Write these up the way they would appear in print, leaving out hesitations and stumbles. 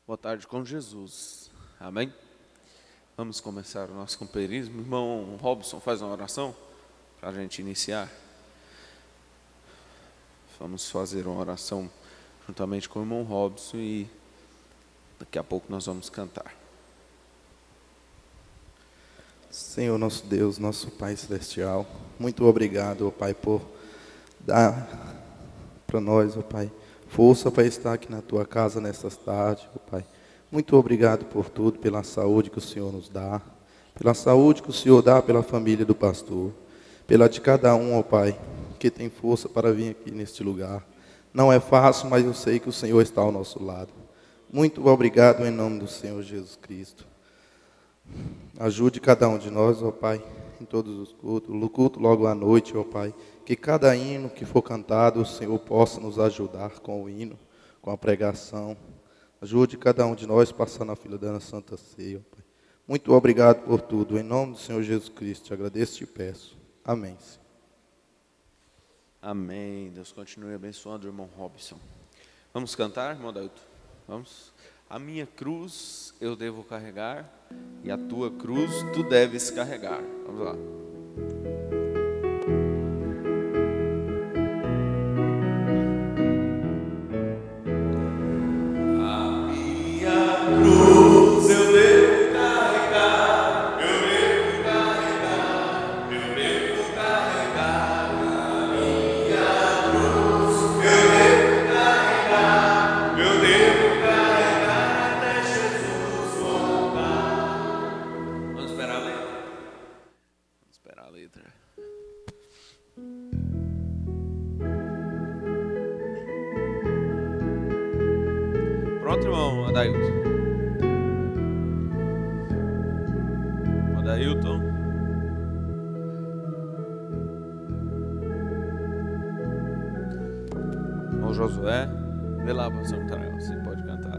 Boa tarde com Jesus. Amém? Vamos começar o nosso companheirismo. Irmão Robson, faz uma oração para a gente iniciar. Vamos fazer uma oração juntamente com o irmão Robson e daqui a pouco nós vamos cantar. Senhor nosso Deus, nosso Pai Celestial, muito obrigado, ó Pai, por dar para nós, ó Pai, força para estar aqui na Tua casa nessas tardes, ó Pai. Muito obrigado por tudo, pela saúde que o Senhor nos dá, pela saúde que o Senhor dá pela família do pastor, pela de cada um, ó Pai, que tem força para vir aqui neste lugar. Não é fácil, mas eu sei que o Senhor está ao nosso lado. Muito obrigado em nome do Senhor Jesus Cristo. Ajude cada um de nós, ó Pai, em todos os cultos, no culto logo à noite, ó Pai, que cada hino que for cantado, o Senhor possa nos ajudar com o hino, com a pregação. Ajude cada um de nós passar na fila da Santa Ceia, ó Pai. Muito obrigado por tudo, em nome do Senhor Jesus Cristo, te agradeço e te peço. Amém. Amém. Deus continue abençoando o irmão Robson. Vamos cantar, irmão Dailton? Vamos? A minha cruz eu devo carregar e a tua cruz tu deves carregar. Vamos lá. Pronto, irmão Adailton. Adailton. Irmão Josué. Vê lá, pastor Natanael, você pode cantar.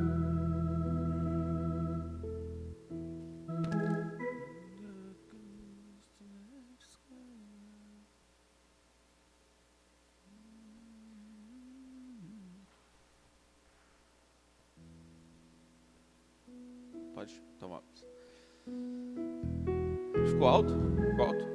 Pode tomar. Ficou alto? Ficou alto?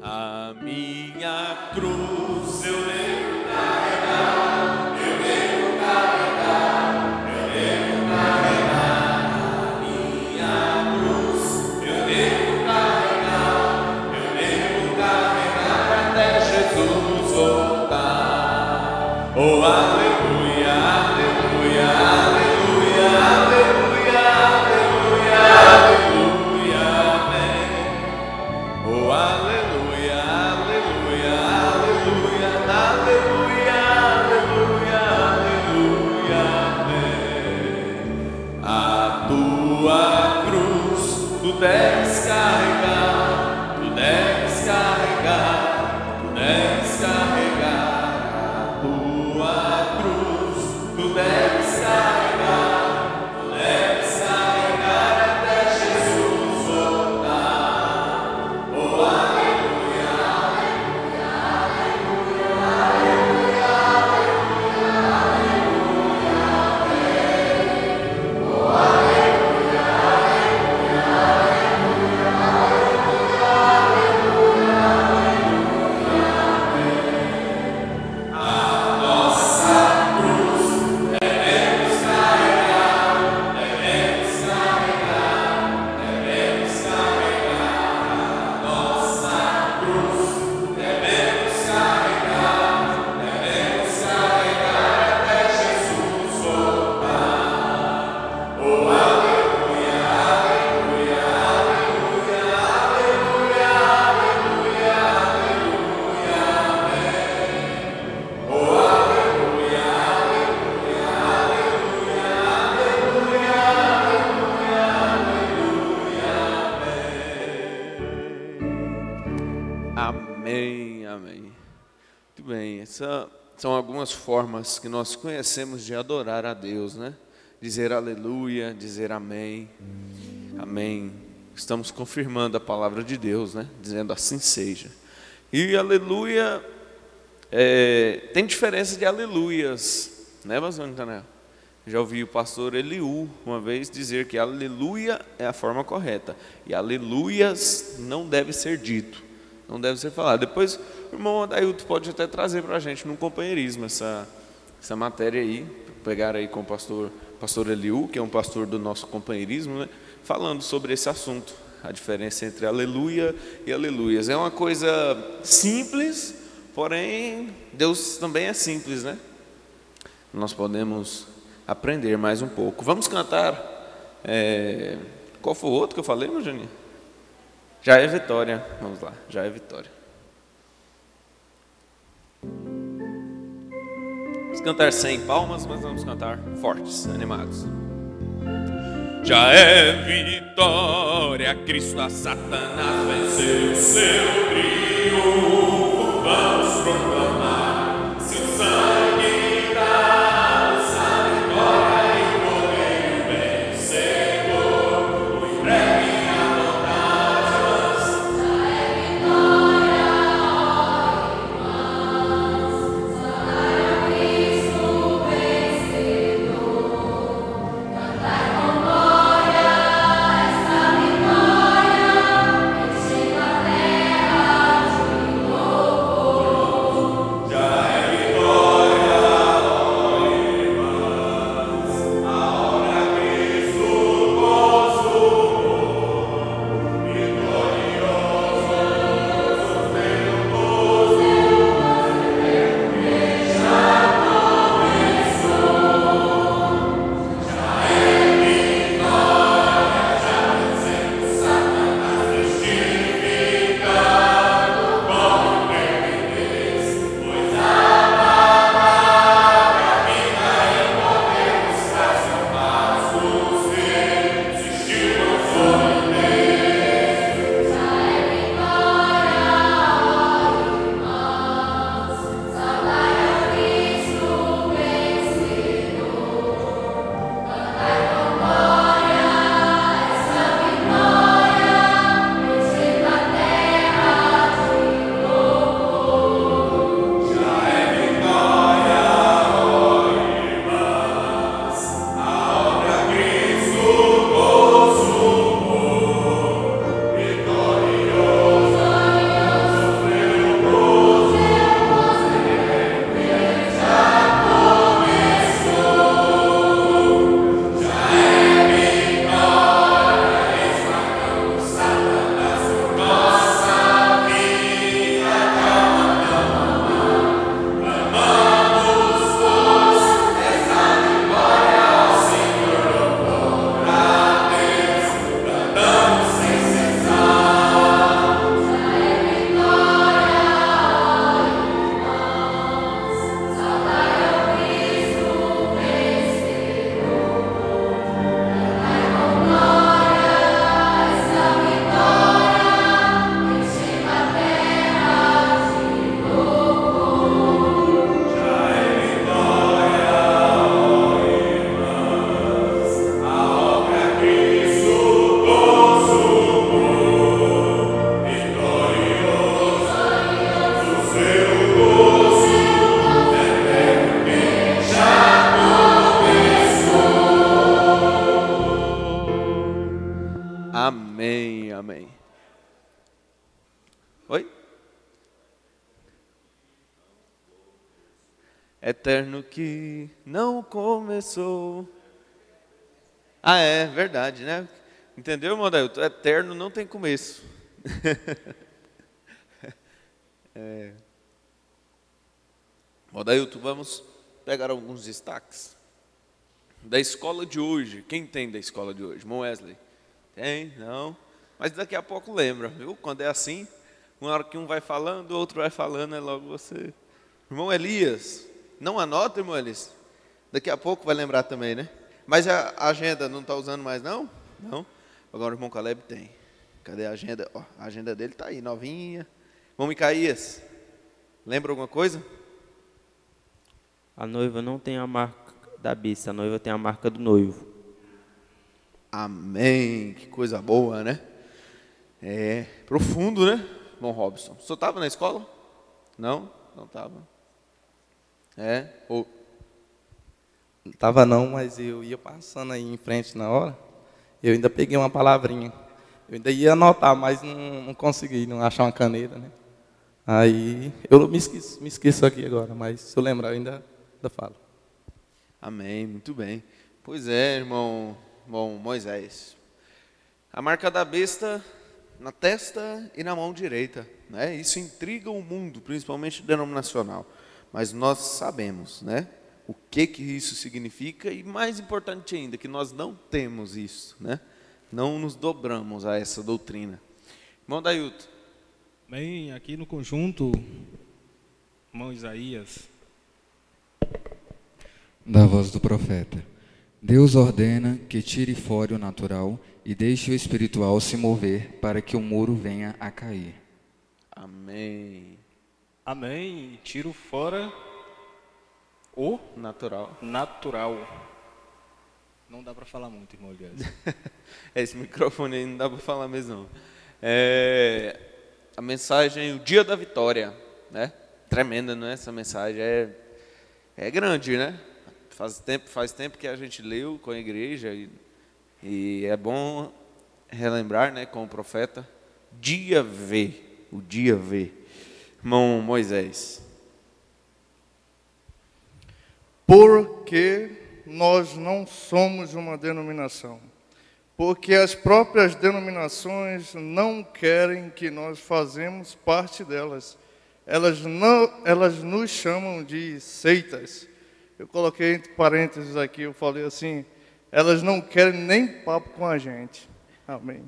A minha cruz eu devo carregar, eu devo carregar, eu devo carregar. A minha cruz eu devo carregar, eu devo carregar até Jesus voltar. Oh, aleluia, aleluia, aleluia, aleluia, aleluia, aleluia, amém. Oh, aleluia, aleluia, aleluia, aleluia, aleluia, aleluia, amém. A tua cruz tu deves carregar, tu deves carregar, tu deves carregar. A tua cruz tu deves carregar, tu deves carregar até Jesus voltar. Oh, aleluia, aleluia, aleluia, aleluia, aleluia, amém. Oh, aleluia, aleluia, aleluia, aleluia, aleluia, amém. A nossa cruz devemos carregar, devemos carregar, devemos carregar. A nossa cruz devemos carregar, devemos carregar até Jesus voltar. Oh, aleluia, aleluia, aleluia, aleluia, aleluia, aleluia, amém. Oh, aleluia, aleluia, aleluia, aleluia, aleluia, aleluia, amém. Amém, amém. Muito bem, essas são algumas formas que nós conhecemos de adorar a Deus, né? Dizer aleluia, dizer amém, amém. Estamos confirmando a palavra de Deus, né? Dizendo assim seja. E aleluia, tem diferença de aleluias, né, pastor Nathanael? Já ouvi o pastor Eliú uma vez dizer que aleluia é a forma correta. E aleluias não deve ser dito, não deve ser falado. Depois o irmão Adailton pode até trazer para a gente no companheirismo essa matéria aí. Pegar aí com o pastor Eliú, que é um pastor do nosso companheirismo, né? Falando sobre esse assunto. A diferença entre aleluia e aleluias. É uma coisa simples, porém Deus também é simples, né? Nós podemos aprender mais um pouco. Vamos cantar. Qual foi o outro que eu falei, meu Juninho? Já é vitória. Vamos lá, já é vitória. Vamos cantar sem palmas, mas vamos cantar fortes, animados. Já é vitória, Cristo a Satanás venceu, seu triunfo vamos proclamar, seu sangue dá essa vitória e poder vencedor, o entregue a vontade, já é vitória, irmãos, já é Cristo vencedor, cantai com Amém, amém. Oi? Eterno que não começou. Ah, é verdade, né? Entendeu, irmão Dailton? Eterno não tem começo. Irmão Dailton, vamos pegar alguns destaques da escola de hoje. Quem tem da escola de hoje? Irmão Wesley? Tem? Não? Mas daqui a pouco lembra, viu? Quando é assim, uma hora que um vai falando, o outro vai falando, é logo você. Irmão Elias, não anota, irmão Elias? Daqui a pouco vai lembrar também, né? Mas a agenda não está usando mais, não? Não? Agora o irmão Caleb tem. Cadê a agenda? Ó, a agenda dele está aí, novinha. Irmão Micaías, lembra alguma coisa? A noiva não tem a marca da besta, a noiva tem a marca do noivo. Amém, que coisa boa, né? É, profundo, né, irmão Robson? O senhor estava na escola? Não? Não estava. É? Ou... Tava não, mas eu ia passando aí em frente na hora. Eu ainda peguei uma palavrinha. Eu ainda ia anotar, mas não consegui, não achar uma caneta, né? Aí eu me esqueço aqui agora, mas se eu lembrar, eu ainda falo. Amém, muito bem. Pois é, irmão Moisés. A marca da besta na testa e na mão direita, né? Isso intriga o mundo, principalmente denominacional. Mas nós sabemos, né, o que isso significa e, mais importante ainda, que nós não temos isso, né? Não nos dobramos a essa doutrina. Irmão Dailton. Bem, aqui no conjunto, irmão Isaías. Da voz do profeta. Deus ordena que tire fora o natural e deixe o espiritual se mover para que o muro venha a cair. Amém. Amém. Tiro fora o natural. Não dá para falar muito, irmão Elias. Esse microfone aí não dá para falar mesmo, não. A mensagem, o dia da vitória, né? Tremenda, não é? Essa mensagem é grande, né? Faz tempo que a gente leu com a igreja e é bom relembrar, né, com o profeta, o dia V. Irmão Moisés. Porque nós não somos uma denominação. Porque as próprias denominações não querem que nós fazemos parte delas. Elas nos chamam de seitas. Eu coloquei entre parênteses aqui, eu falei assim, elas não querem nem papo com a gente. Amém.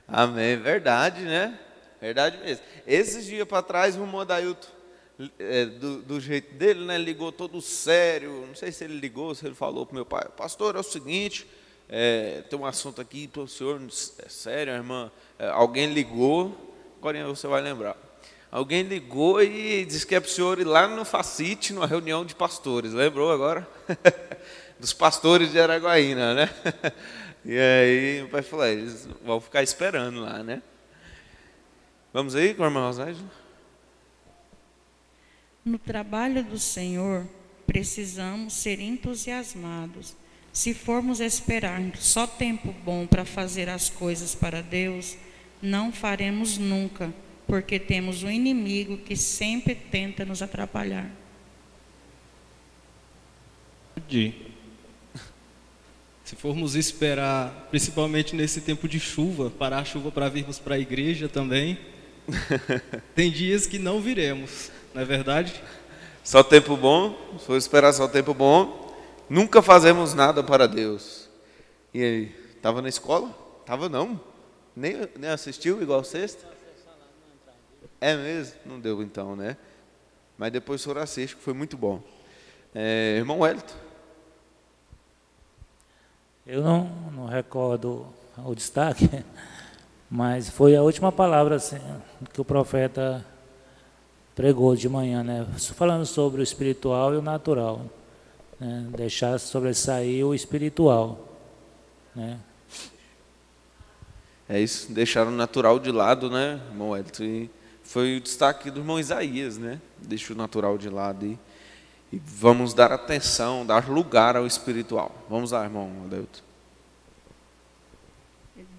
Amém, verdade, né? Verdade mesmo. Esses dias para trás, o irmão Dailton, do jeito dele, né, ligou todo sério. Não sei se ele ligou, se ele falou para o meu pai: pastor, é o seguinte, tem um assunto aqui para o senhor, é sério, irmã. Alguém ligou, agora você vai lembrar. Alguém ligou e disse que é para o senhor ir lá no Facite, numa reunião de pastores. Lembrou agora? Dos pastores de Araguaína, né? E aí o pai falou: eles vão ficar esperando lá, né? Vamos aí com a irmã Rosângela? No trabalho do Senhor, precisamos ser entusiasmados. Se formos esperar só tempo bom para fazer as coisas para Deus, não faremos nunca, porque temos um inimigo que sempre tenta nos atrapalhar. Se formos esperar, principalmente nesse tempo de chuva, parar a chuva para virmos para a igreja também, tem dias que não viremos, não é verdade? Só tempo bom, se for esperar só tempo bom, nunca fazemos nada para Deus. E aí, estava na escola? Estava não, nem assistiu igual sexta? É mesmo? Não deu então, né? Mas depois o senhor assiste, que foi muito bom. Irmão Wellington. Eu não recordo o destaque, mas foi a última palavra assim, que o profeta pregou de manhã, né? Falando sobre o espiritual e o natural, né? Deixar sobressair o espiritual, né? É isso, deixar o natural de lado, né, irmão Wellington? E foi o destaque do irmão Isaías, né? Deixa o natural de lado e vamos dar atenção, dar lugar ao espiritual. Vamos lá, irmão Adelto.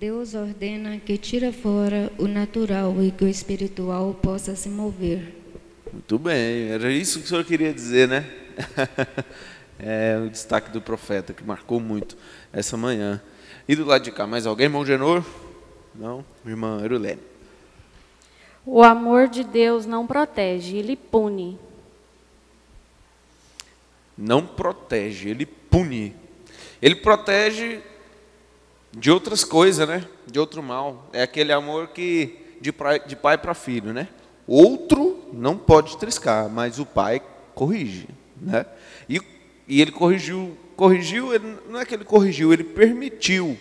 Deus ordena que tire fora o natural e que o espiritual possa se mover. Muito bem, era isso que o senhor queria dizer, né? É o destaque do profeta, que marcou muito essa manhã. E do lado de cá, mais alguém, irmão Genor? Não? Irmã Erulene. O amor de Deus não protege, ele pune. Não protege, ele pune. Ele protege de outras coisas, né? De outro mal. É aquele amor que de pai para filho, né? Outro não pode triscar, mas o pai corrige, né? E ele corrigiu, ele, não é que ele corrigiu, ele permitiu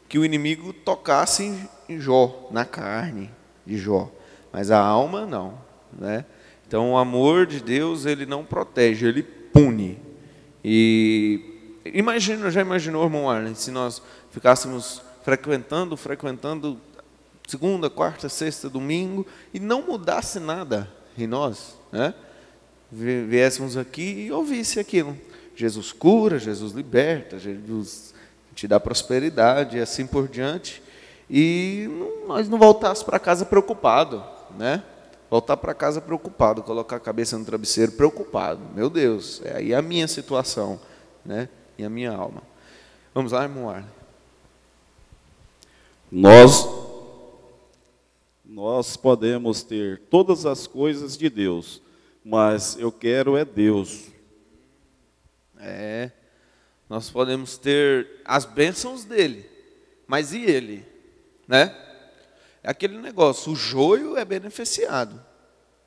que o inimigo tocasse em Jó, na carne de Jó. Mas a alma não, né? Então o amor de Deus, ele não protege, ele pune. E já imaginou, irmão Arlen, se nós ficássemos frequentando segunda, quarta, sexta, domingo, e não mudasse nada em nós, né? Viéssemos aqui e ouvisse aquilo. Jesus cura, Jesus liberta, Jesus te dá prosperidade e assim por diante. E nós não voltássemos para casa preocupado, né? Voltar para casa preocupado, colocar a cabeça no travesseiro preocupado. Meu Deus, é aí a minha situação, né? E a minha alma. Vamos lá, irmão Arlen. Nós podemos ter todas as coisas de Deus, mas eu quero é Deus. Nós podemos ter as bênçãos dele, mas e ele, né? É aquele negócio, o joio é beneficiado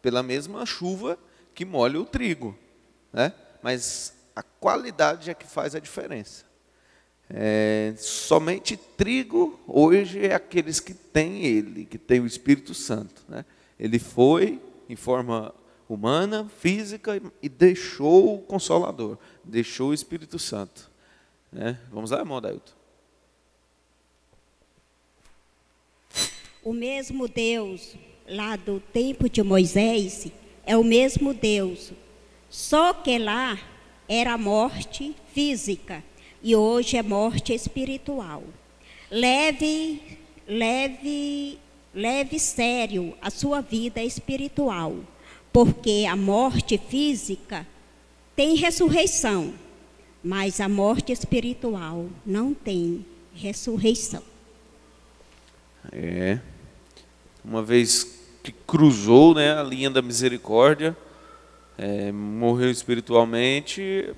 pela mesma chuva que molha o trigo, né? Mas a qualidade é que faz a diferença. Somente trigo hoje é aqueles que têm ele, que tem o Espírito Santo, né? Ele foi em forma humana, física, e deixou o Consolador, deixou o Espírito Santo, né? Vamos lá, irmão Dailton. O mesmo Deus lá do tempo de Moisés é o mesmo Deus, só que lá era morte física e hoje é morte espiritual. Leve sério a sua vida espiritual, porque a morte física tem ressurreição, mas a morte espiritual não tem ressurreição. Uma vez que cruzou, né, a linha da misericórdia, morreu espiritualmente,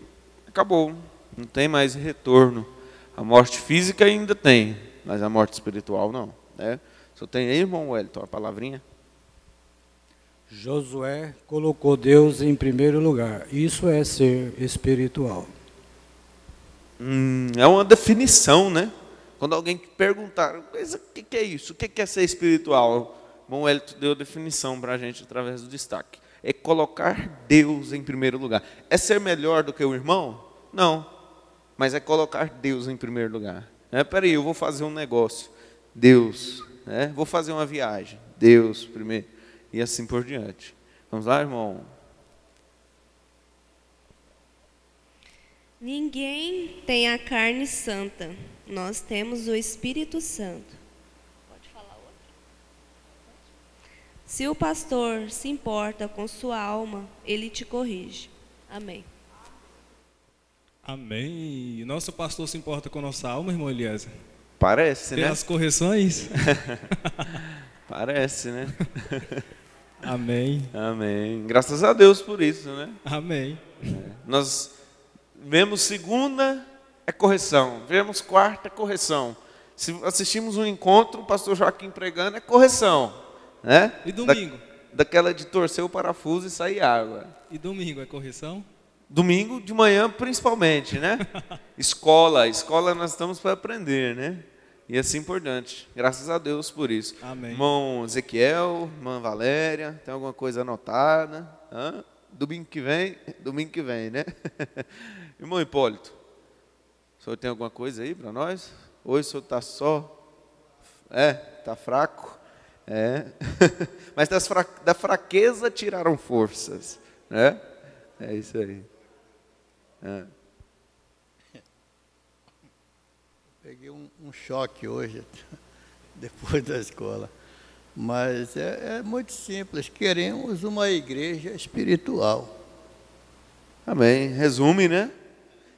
acabou, não tem mais retorno. A morte física ainda tem, mas a morte espiritual não, né? Só tem aí, irmão Wellington, a palavrinha. Josué colocou Deus em primeiro lugar. Isso é ser espiritual. É uma definição, né? Quando alguém perguntar, mas o que é isso? O que é ser espiritual? Bom, o Elton deu a definição para a gente através do destaque. É colocar Deus em primeiro lugar. É ser melhor do que o irmão? Não. Mas é colocar Deus em primeiro lugar. Peraí, eu vou fazer um negócio. Deus. Vou fazer uma viagem. Deus primeiro. E assim por diante. Vamos lá, irmão? Ninguém tem a carne santa. Nós temos o Espírito Santo. Pode falar outra? Se o pastor se importa com sua alma, ele te corrige. Amém. Amém. Nosso pastor se importa com nossa alma, irmão Eliezer? Parece, né? Tem as correções? Parece, né? Amém. Amém. Graças a Deus por isso, né? Amém. Nós vemos segunda, é correção. Vemos quarta, é correção. Se assistimos um encontro, o pastor Joaquim pregando, é correção, né? E domingo? Daquela de torcer o parafuso e sair água. E domingo é correção? Domingo de manhã, principalmente, né? Escola nós estamos para aprender, né? E assim por diante. Graças a Deus por isso. Amém. Irmão Ezequiel, irmã Valéria, tem alguma coisa anotada? Domingo que vem, né? Irmão Hipólito, o senhor tem alguma coisa aí para nós? Hoje o senhor está só? Está fraco? Mas da fraqueza tiraram forças, né? É isso aí. Peguei um choque hoje, depois da escola. Mas é muito simples. Queremos uma igreja espiritual. Amém. Resume, né?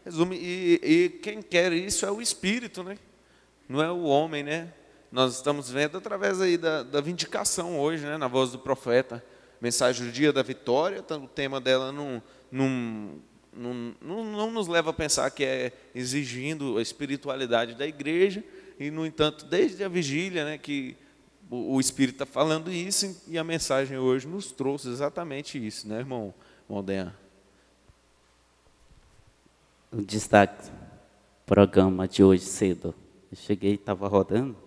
Resume. E quem quer isso é o Espírito, né? Não é o homem, né? Nós estamos vendo através aí da vindicação hoje, né? Na voz do profeta. Mensagem do dia da vitória. O tema dela não nos leva a pensar que é exigindo a espiritualidade da igreja. E, no entanto, desde a vigília, né, que o Espírito está falando isso, e a mensagem hoje nos trouxe exatamente isso, né, irmão Dean? O destaque, programa de hoje cedo. Eu cheguei, estava rodando,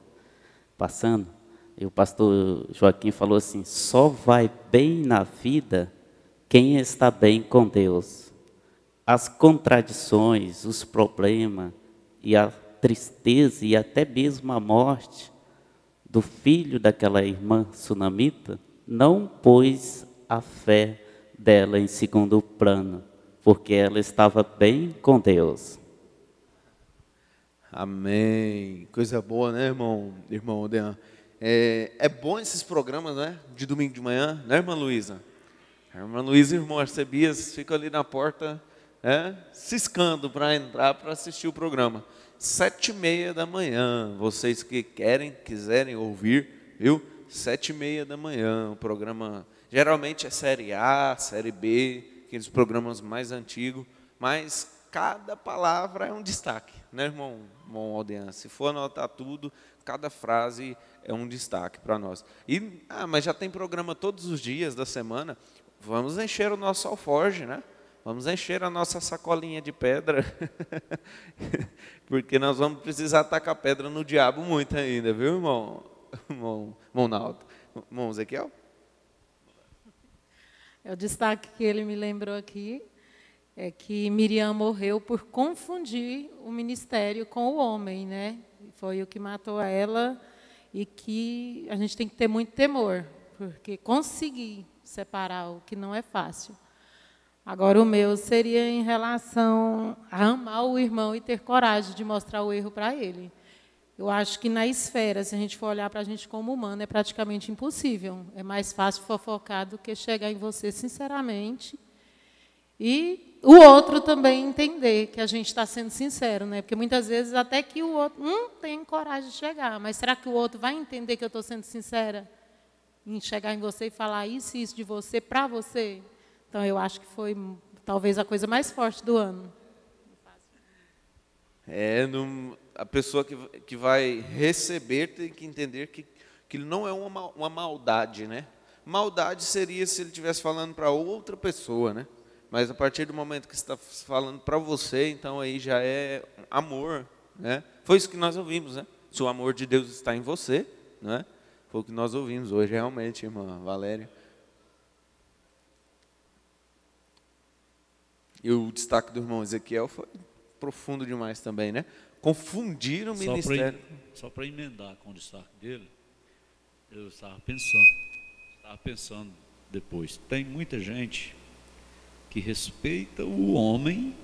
passando, e o pastor Joaquim falou assim: só vai bem na vida quem está bem com Deus. As contradições, os problemas, e a tristeza, e até mesmo a morte, do filho daquela irmã sunamita, não pôs a fé dela em segundo plano, porque ela estava bem com Deus. Amém. Coisa boa, né, irmão Odean? É bom esses programas, né? De domingo de manhã, né, irmã Luísa? A irmã Luísa e o irmão Arcebias ficam ali na porta, ciscando para entrar para assistir o programa. 7h30 da manhã, vocês que quiserem ouvir, viu? 7h30 da manhã, o programa geralmente é série A, série B, aqueles programas mais antigos, mas cada palavra é um destaque, né, irmão Aldean? Se for anotar tudo, cada frase é um destaque para nós. Mas já tem programa todos os dias da semana, vamos encher o nosso alforje, né? Vamos encher a nossa sacolinha de pedra, porque nós vamos precisar tacar pedra no diabo muito ainda, viu, irmão Naldo? Irmão Ezequiel? O destaque que ele me lembrou aqui é que Miriam morreu por confundir o ministério com o homem, né? Foi o que matou ela, e que a gente tem que ter muito temor, porque conseguir separar o que não é fácil. Agora, o meu seria em relação a amar o irmão e ter coragem de mostrar o erro para ele. Eu acho que na esfera, se a gente for olhar para a gente como humano, é praticamente impossível. É mais fácil fofocar do que chegar em você sinceramente. E o outro também entender que a gente está sendo sincero, né? Porque muitas vezes até que o outro tem coragem de chegar, mas será que o outro vai entender que eu estou sendo sincera em chegar em você e falar isso e isso de você para você? Então, eu acho que foi talvez a coisa mais forte do ano. A pessoa que vai receber tem que entender que não é uma maldade, né? Maldade seria se ele estivesse falando para outra pessoa, né? Mas a partir do momento que você está falando para você, então aí já é amor, né? Foi isso que nós ouvimos, né? Se o amor de Deus está em você, né? Foi o que nós ouvimos hoje, realmente, irmã Valéria. E o destaque do irmão Ezequiel foi profundo demais também, né? Confundir o ministério. Só para emendar com o destaque dele, eu estava pensando depois. Tem muita gente que respeita o homem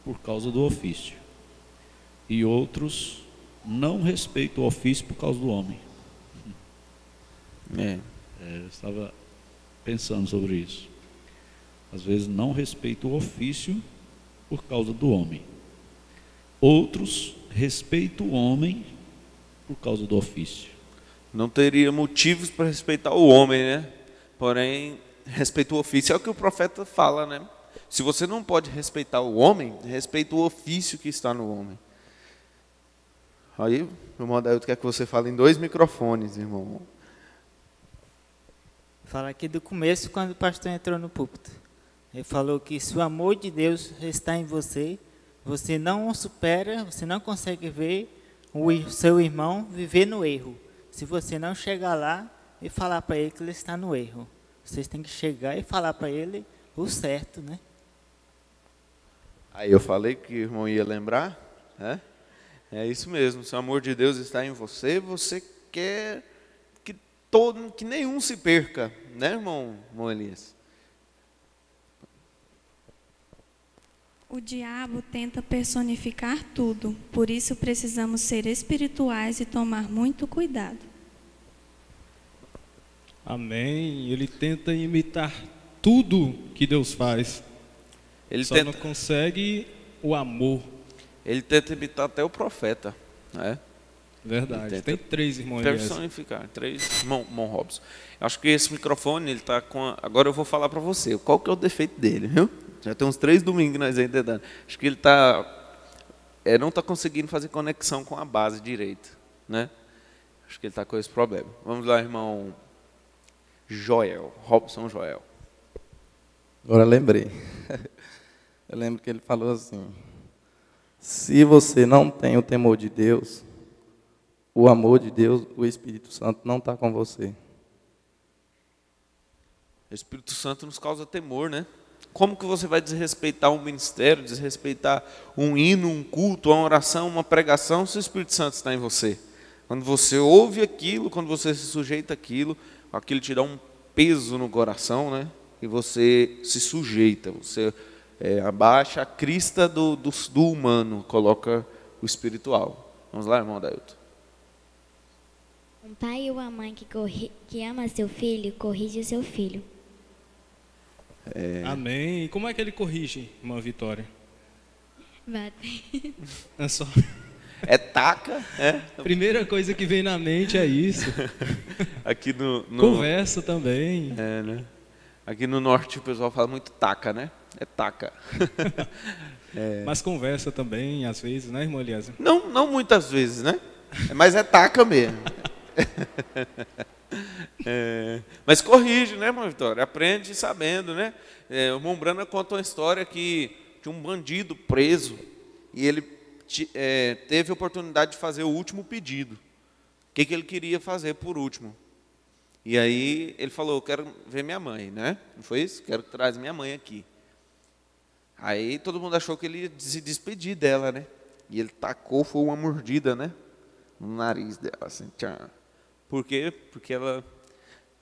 por causa do ofício, e outros não respeitam o ofício por causa do homem. Eu estava pensando sobre isso. Às vezes não respeita o ofício por causa do homem. Outros respeitam o homem por causa do ofício. Não teria motivos para respeitar o homem, né? Porém, respeita o ofício. É o que o profeta fala, né? Se você não pode respeitar o homem, respeita o ofício que está no homem. Aí, o irmão Adailton quer que você fale em 2 microfones, irmão. Fala aqui do começo, quando o pastor entrou no púlpito. Ele falou que se o amor de Deus está em você, você não o supera, você não consegue ver o seu irmão viver no erro. Se você não chegar lá e falar para ele que ele está no erro, vocês têm que chegar e falar para ele o certo, né? Aí eu falei que o irmão ia lembrar, né? É isso mesmo, se o amor de Deus está em você, você quer que nenhum se perca, né, irmão Elias? O diabo tenta personificar tudo, por isso precisamos ser espirituais e tomar muito cuidado. Amém. Ele tenta imitar tudo que Deus faz. Ele só não consegue o amor. Ele tenta imitar até o profeta, né? Verdade. Tem 3 irmãos. Personificar, 3. Irmão Robson. Acho que esse microfone, ele está com. Agora eu vou falar para você. Qual que é o defeito dele, viu? Já tem uns 3 domingos que nós ainda dando. Acho que ele não está conseguindo fazer conexão com a base direito, né? Acho que ele está com esse problema. Vamos lá, irmão Robson Joel. Agora lembrei. Eu lembro que ele falou assim: se você não tem o temor de Deus, o amor de Deus, o Espírito Santo não está com você. O Espírito Santo nos causa temor, né? Como que você vai desrespeitar um ministério, desrespeitar um hino, um culto, uma oração, uma pregação, se o Espírito Santo está em você? Quando você ouve aquilo, quando você se sujeita àquilo, aquilo te dá um peso no coração, né? E você se sujeita, você abaixa a crista do humano, coloca o espiritual. Vamos lá, irmão Adailton. Um pai e uma mãe que ama seu filho, corrige o seu filho. Amém. E como é que ele corrige, irmã Vitória? Bate. É só... É taca, Primeira coisa que vem na mente é isso. Aqui no... Conversa também. Né? Aqui no norte o pessoal fala muito taca, né? É taca. Mas conversa também, às vezes, né, irmã Eliezer? Não muitas vezes, né? Mas é taca mesmo. Mas corrige, né, irmã Vitória? Aprende sabendo, né? O irmão Brana conta uma história que tinha um bandido preso e ele teve a oportunidade de fazer o último pedido. O que ele queria fazer por último? E aí ele falou, eu quero ver minha mãe, né? Não foi isso? Quero que traz minha mãe aqui. Aí todo mundo achou que ele ia se despedir dela, né? E ele tacou, foi uma mordida, né? No nariz dela, assim, tchan. Por quê? Porque ela,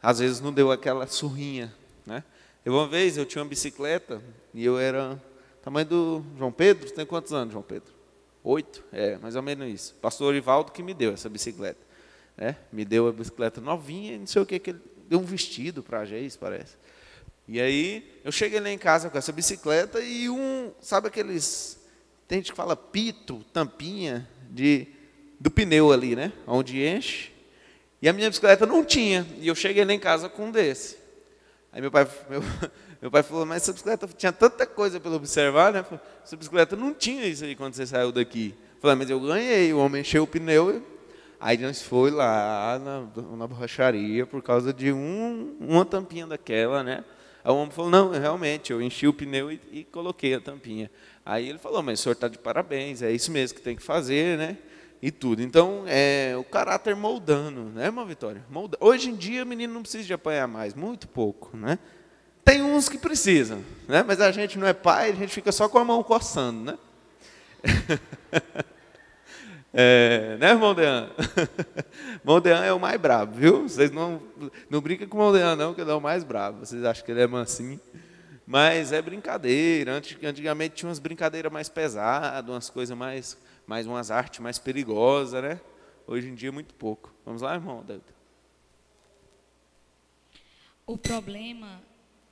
às vezes, não deu aquela surrinha, né? Uma vez eu tinha uma bicicleta e eu era tamanho do João Pedro. Você tem quantos anos, João Pedro? 8? Mais ou menos isso. Pastor Ivaldo que me deu essa bicicleta. Me deu a bicicleta novinha, não sei o que ele deu um vestido para a Geis, parece. E aí eu cheguei lá em casa com essa bicicleta e sabe aqueles, tem gente que fala pito, tampinha do pneu ali, né? Onde enche. E a minha bicicleta não tinha. E eu cheguei lá em casa com um desse. Aí meu pai falou, mas essa bicicleta tinha tanta coisa para observar, né? Essa bicicleta não tinha isso aí quando você saiu daqui. Eu falei, mas eu ganhei, o homem encheu o pneu. Aí nós foi lá na borracharia por causa de uma tampinha daquela, né? Aí o homem falou, não, realmente, eu enchi o pneu e coloquei a tampinha. Aí ele falou, mas o senhor está de parabéns, é isso mesmo que tem que fazer, né? E tudo. Então, o caráter moldando, né, irmã Vitória? Hoje em dia, o menino não precisa de apanhar mais, muito pouco, né? Tem uns que precisam, né? Mas a gente não é pai, a gente fica só com a mão coçando, né? Né, irmão Dean? Irmão Dean é o mais bravo, viu? Vocês não brincam com o irmão Dean, não, que ele é o mais bravo. Vocês acham que ele é mansinho. Mas é brincadeira. Antigamente tinha umas brincadeiras mais pesadas, umas coisas mais umas artes mais perigosas, né? Hoje em dia, muito pouco. Vamos lá, irmão Delta? O problema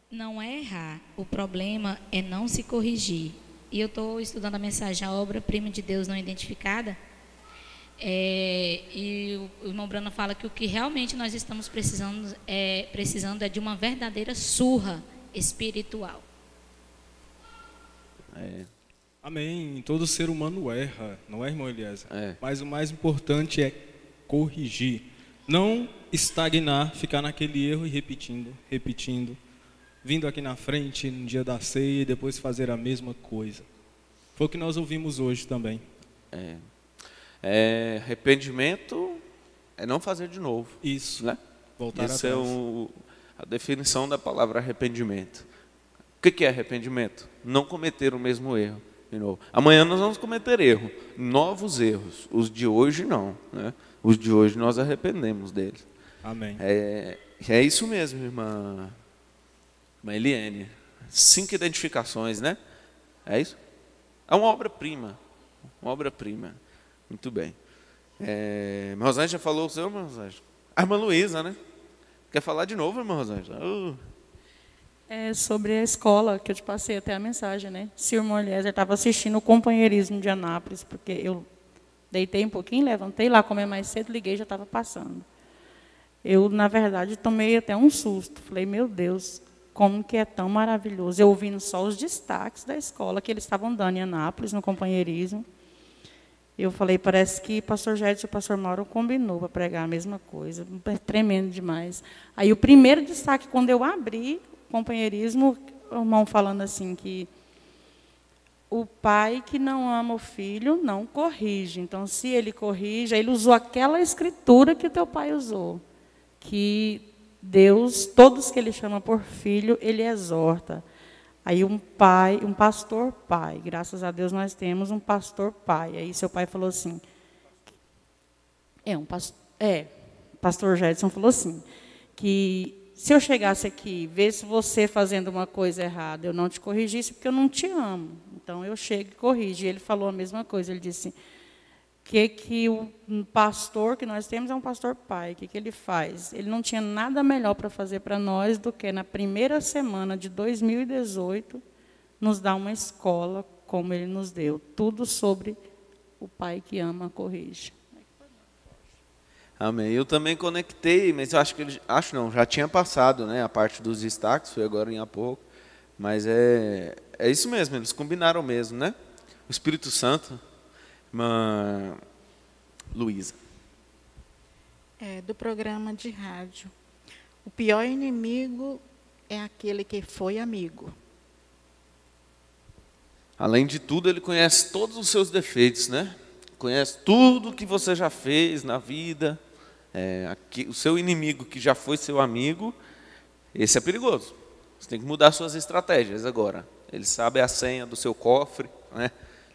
não é errar, o problema é não se corrigir. E eu estou estudando a mensagem, a obra-prima de Deus não identificada. E o irmão Brana fala que o que realmente nós estamos precisando é de uma verdadeira surra espiritual. Amém. Todo ser humano erra, não é, irmão Eliezer? Mas o mais importante é corrigir. Não estagnar, ficar naquele erro e repetindo. Vindo aqui na frente no dia da ceia e depois fazer a mesma coisa. Foi o que nós ouvimos hoje também. Arrependimento é não fazer de novo. Isso, né? Voltar atrás. Essa é a definição da palavra arrependimento. O que é arrependimento? Não cometer o mesmo erro de novo. Amanhã nós vamos cometer novos erros. Os de hoje não, né? Os de hoje nós arrependemos deles. Amém. É isso mesmo, irmã Eliane. 5 identificações, né? É isso? É uma obra-prima. Uma obra-prima. Muito bem. Irmã Rosângela falou o seu, irmã Rosângela? A irmã Luísa, né? Quer falar de novo, irmã Rosângela? É sobre a escola, que eu te passei até a mensagem, né? Se o irmão Eliezer estava assistindo o companheirismo de Anápolis, porque eu deitei um pouquinho, levantei lá, comer mais cedo, liguei e já estava passando. Eu, na verdade, tomei até um susto. Falei, meu Deus, como que é tão maravilhoso. Eu ouvindo só os destaques da escola que eles estavam dando em Anápolis, no companheirismo. Eu falei, parece que o pastor Gédio e o pastor Mauro combinou para pregar a mesma coisa. Tremendo demais. Aí o primeiro destaque, quando eu abri o companheirismo, o irmão falando assim que o pai que não ama o filho não corrige. Então, se ele corrige, ele usou aquela escritura que o teu pai usou. Que Deus, todos que ele chama por filho, ele exorta. Aí um pastor pai, graças a Deus nós temos um pastor pai. Aí seu pai falou assim, O pastor Jedson falou assim, que se eu chegasse aqui e visse você fazendo uma coisa errada, eu não te corrigisse porque eu não te amo. Então, eu chego e corrijo. E ele falou a mesma coisa. Ele disse que o pastor que nós temos é um pastor pai. O que ele faz? Ele não tinha nada melhor para fazer para nós do que, na primeira semana de 2018, nos dar uma escola como ele nos deu. Tudo sobre o pai que ama, corrige. Amém. Eu também conectei, mas eu já tinha passado, né, a parte dos destaques, foi agora em há pouco, mas é isso mesmo, eles combinaram mesmo, né? O Espírito Santo, irmã Luísa. Do programa de rádio. O pior inimigo é aquele que foi amigo. Além de tudo, ele conhece todos os seus defeitos, né? Conhece tudo que você já fez na vida. O seu inimigo que já foi seu amigo, esse é perigoso. Você tem que mudar suas estratégias agora. Ele sabe a senha do seu cofre, né?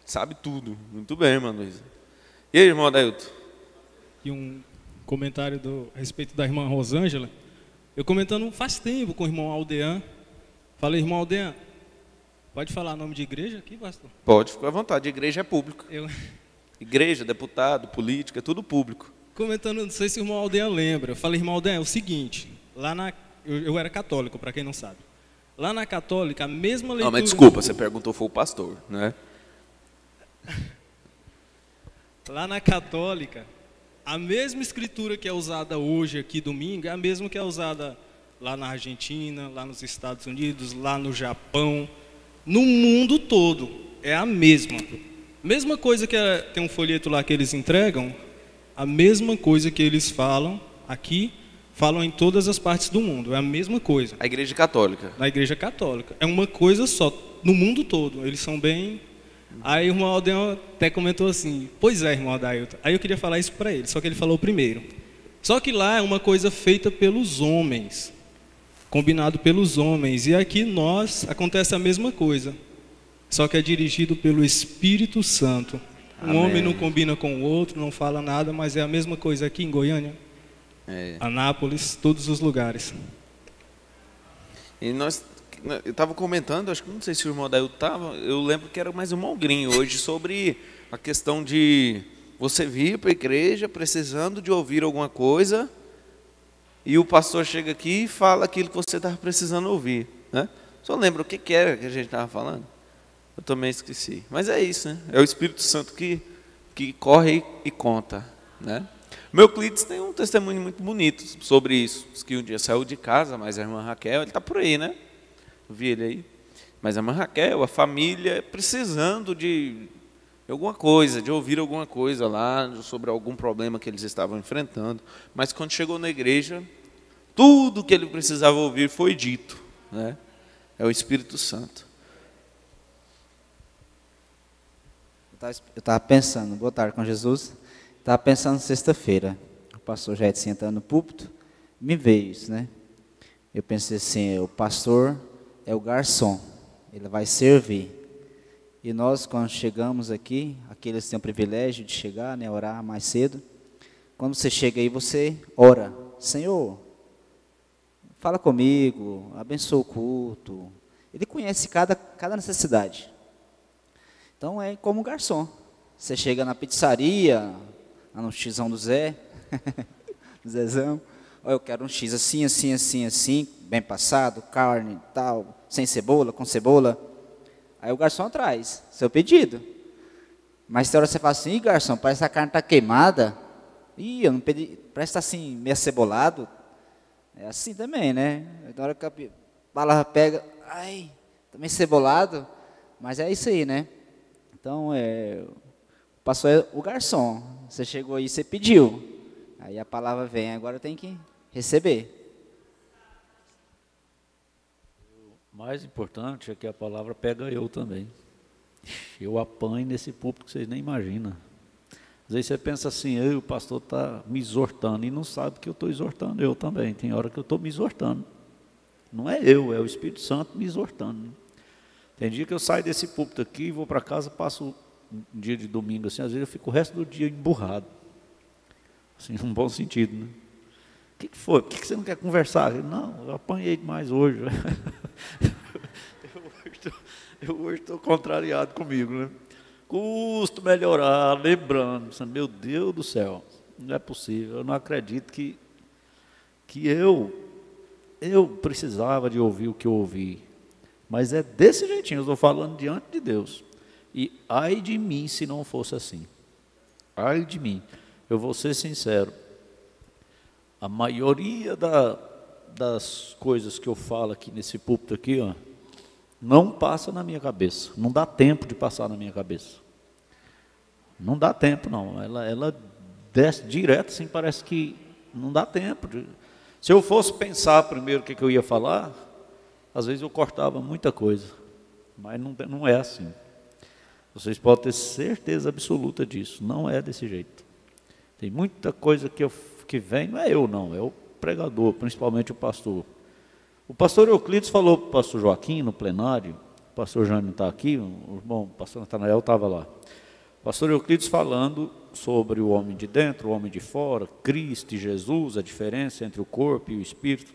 Sabe tudo. Muito bem, irmã Luísa. E aí, irmão Adailton? E um comentário a respeito da irmã Rosângela. Eu comentando faz tempo com o irmão Aldean. Falei, irmão Aldean, pode falar nome de igreja aqui, pastor? Pode, fica à vontade. Igreja é público. Igreja, deputado, política, é tudo público. Comentando, não sei se o irmão Aldean lembra. Eu falei, irmão Aldean, é o seguinte. Eu era católico, para quem não sabe. Lá na católica, a mesma leitura... Não, mas desculpa, você perguntou, foi o pastor, né? Lá na católica, a mesma escritura que é usada hoje aqui domingo é a mesma que é usada lá na Argentina, lá nos Estados Unidos, lá no Japão, no mundo todo. É a mesma. Mesma coisa que tem um folheto lá que eles entregam, a mesma coisa que eles falam aqui, falam em todas as partes do mundo. É a mesma coisa. A Igreja Católica. Na Igreja Católica. É uma coisa só, no mundo todo. Eles são bem... Aí o irmão Aldeão até comentou assim, pois é, irmão Adailton. Aí eu queria falar isso para ele, só que ele falou primeiro. Só que lá é uma coisa feita pelos homens, combinado pelos homens. E aqui acontece a mesma coisa, só que é dirigido pelo Espírito Santo. Um homem não combina com o outro, não fala nada, mas é a mesma coisa aqui em Goiânia, Anápolis, todos os lugares. E eu estava comentando, acho que não sei se o irmão Adailton estava, eu lembro que era mais um Malgrinho hoje, sobre a questão de você vir para a igreja precisando de ouvir alguma coisa e o pastor chega aqui e fala aquilo que você estava precisando ouvir, né? Só lembra o que era que a gente estava falando? Eu também esqueci. Mas é isso, né? É o Espírito Santo que corre e conta, né? Meu Euclides tem um testemunho muito bonito sobre isso. Diz que um dia saiu de casa, mas a irmã Raquel, ele está por aí, né? Eu vi ele aí. Mas a irmã Raquel, a família, precisando de alguma coisa, de ouvir alguma coisa lá sobre algum problema que eles estavam enfrentando. Mas quando chegou na igreja, tudo que ele precisava ouvir foi dito, né? É o Espírito Santo. Eu estava pensando, boa tarde com Jesus, estava pensando sexta-feira, o pastor já sentando no púlpito, me veio isso, né? Eu pensei assim, o pastor é o garçom, ele vai servir. E nós, quando chegamos aqui, aqueles que têm o privilégio de chegar, né, orar mais cedo, quando você chega aí, você ora, Senhor, fala comigo, abençoa o culto. Ele conhece cada necessidade. Então é como garçom. Você chega na pizzaria, no xizão do Zé, do Zezão, eu quero um X assim, assim, assim, assim, bem passado, carne, tal, sem cebola, com cebola. Aí o garçom traz seu pedido. Mas tem hora você fala assim, garçom, parece que a carne está queimada. Eu não pedi, parece que está assim, meio cebolado. É assim também, né? Na hora que a palavra pega, ai, está meio cebolado. Mas é isso aí, né? Então, passou o garçom. Você chegou aí, você pediu. Aí a palavra vem, agora tem que receber. O mais importante é que a palavra pega eu também. Eu apanho nesse púlpito que vocês nem imaginam. Às vezes você pensa assim, o pastor está me exortando, e não sabe que eu estou exortando eu também. Tem hora que eu estou me exortando. Não é eu, é o Espírito Santo me exortando. Tem dia que eu saio desse púlpito aqui, vou para casa, passo um dia de domingo assim, às vezes eu fico o resto do dia emburrado. Assim, num bom sentido, né? O que foi? Por que você não quer conversar? Não, eu apanhei demais hoje. Eu hoje estou contrariado comigo, né? Custo melhorar, lembrando, meu Deus do céu, não é possível, eu não acredito que eu precisava de ouvir o que eu ouvi. Mas é desse jeitinho, eu estou falando diante de Deus. E ai de mim se não fosse assim. Ai de mim. Eu vou ser sincero. A maioria das coisas que eu falo aqui nesse púlpito aqui, ó, não passa na minha cabeça. Não dá tempo de passar na minha cabeça. Não dá tempo, não. Ela desce direto, assim, parece que não dá tempo. Se eu fosse pensar primeiro o que eu ia falar, às vezes eu cortava muita coisa. Mas não é assim. Vocês podem ter certeza absoluta disso. Não é desse jeito. Tem muita coisa que vem, não é eu não, é o pregador, principalmente o pastor. O pastor Euclides falou para o pastor Joaquim no plenário, o pastor Jânio está aqui, o irmão, o pastor Natanael estava lá. O pastor Euclides falando sobre o homem de dentro, o homem de fora, Cristo e Jesus, a diferença entre o corpo e o espírito.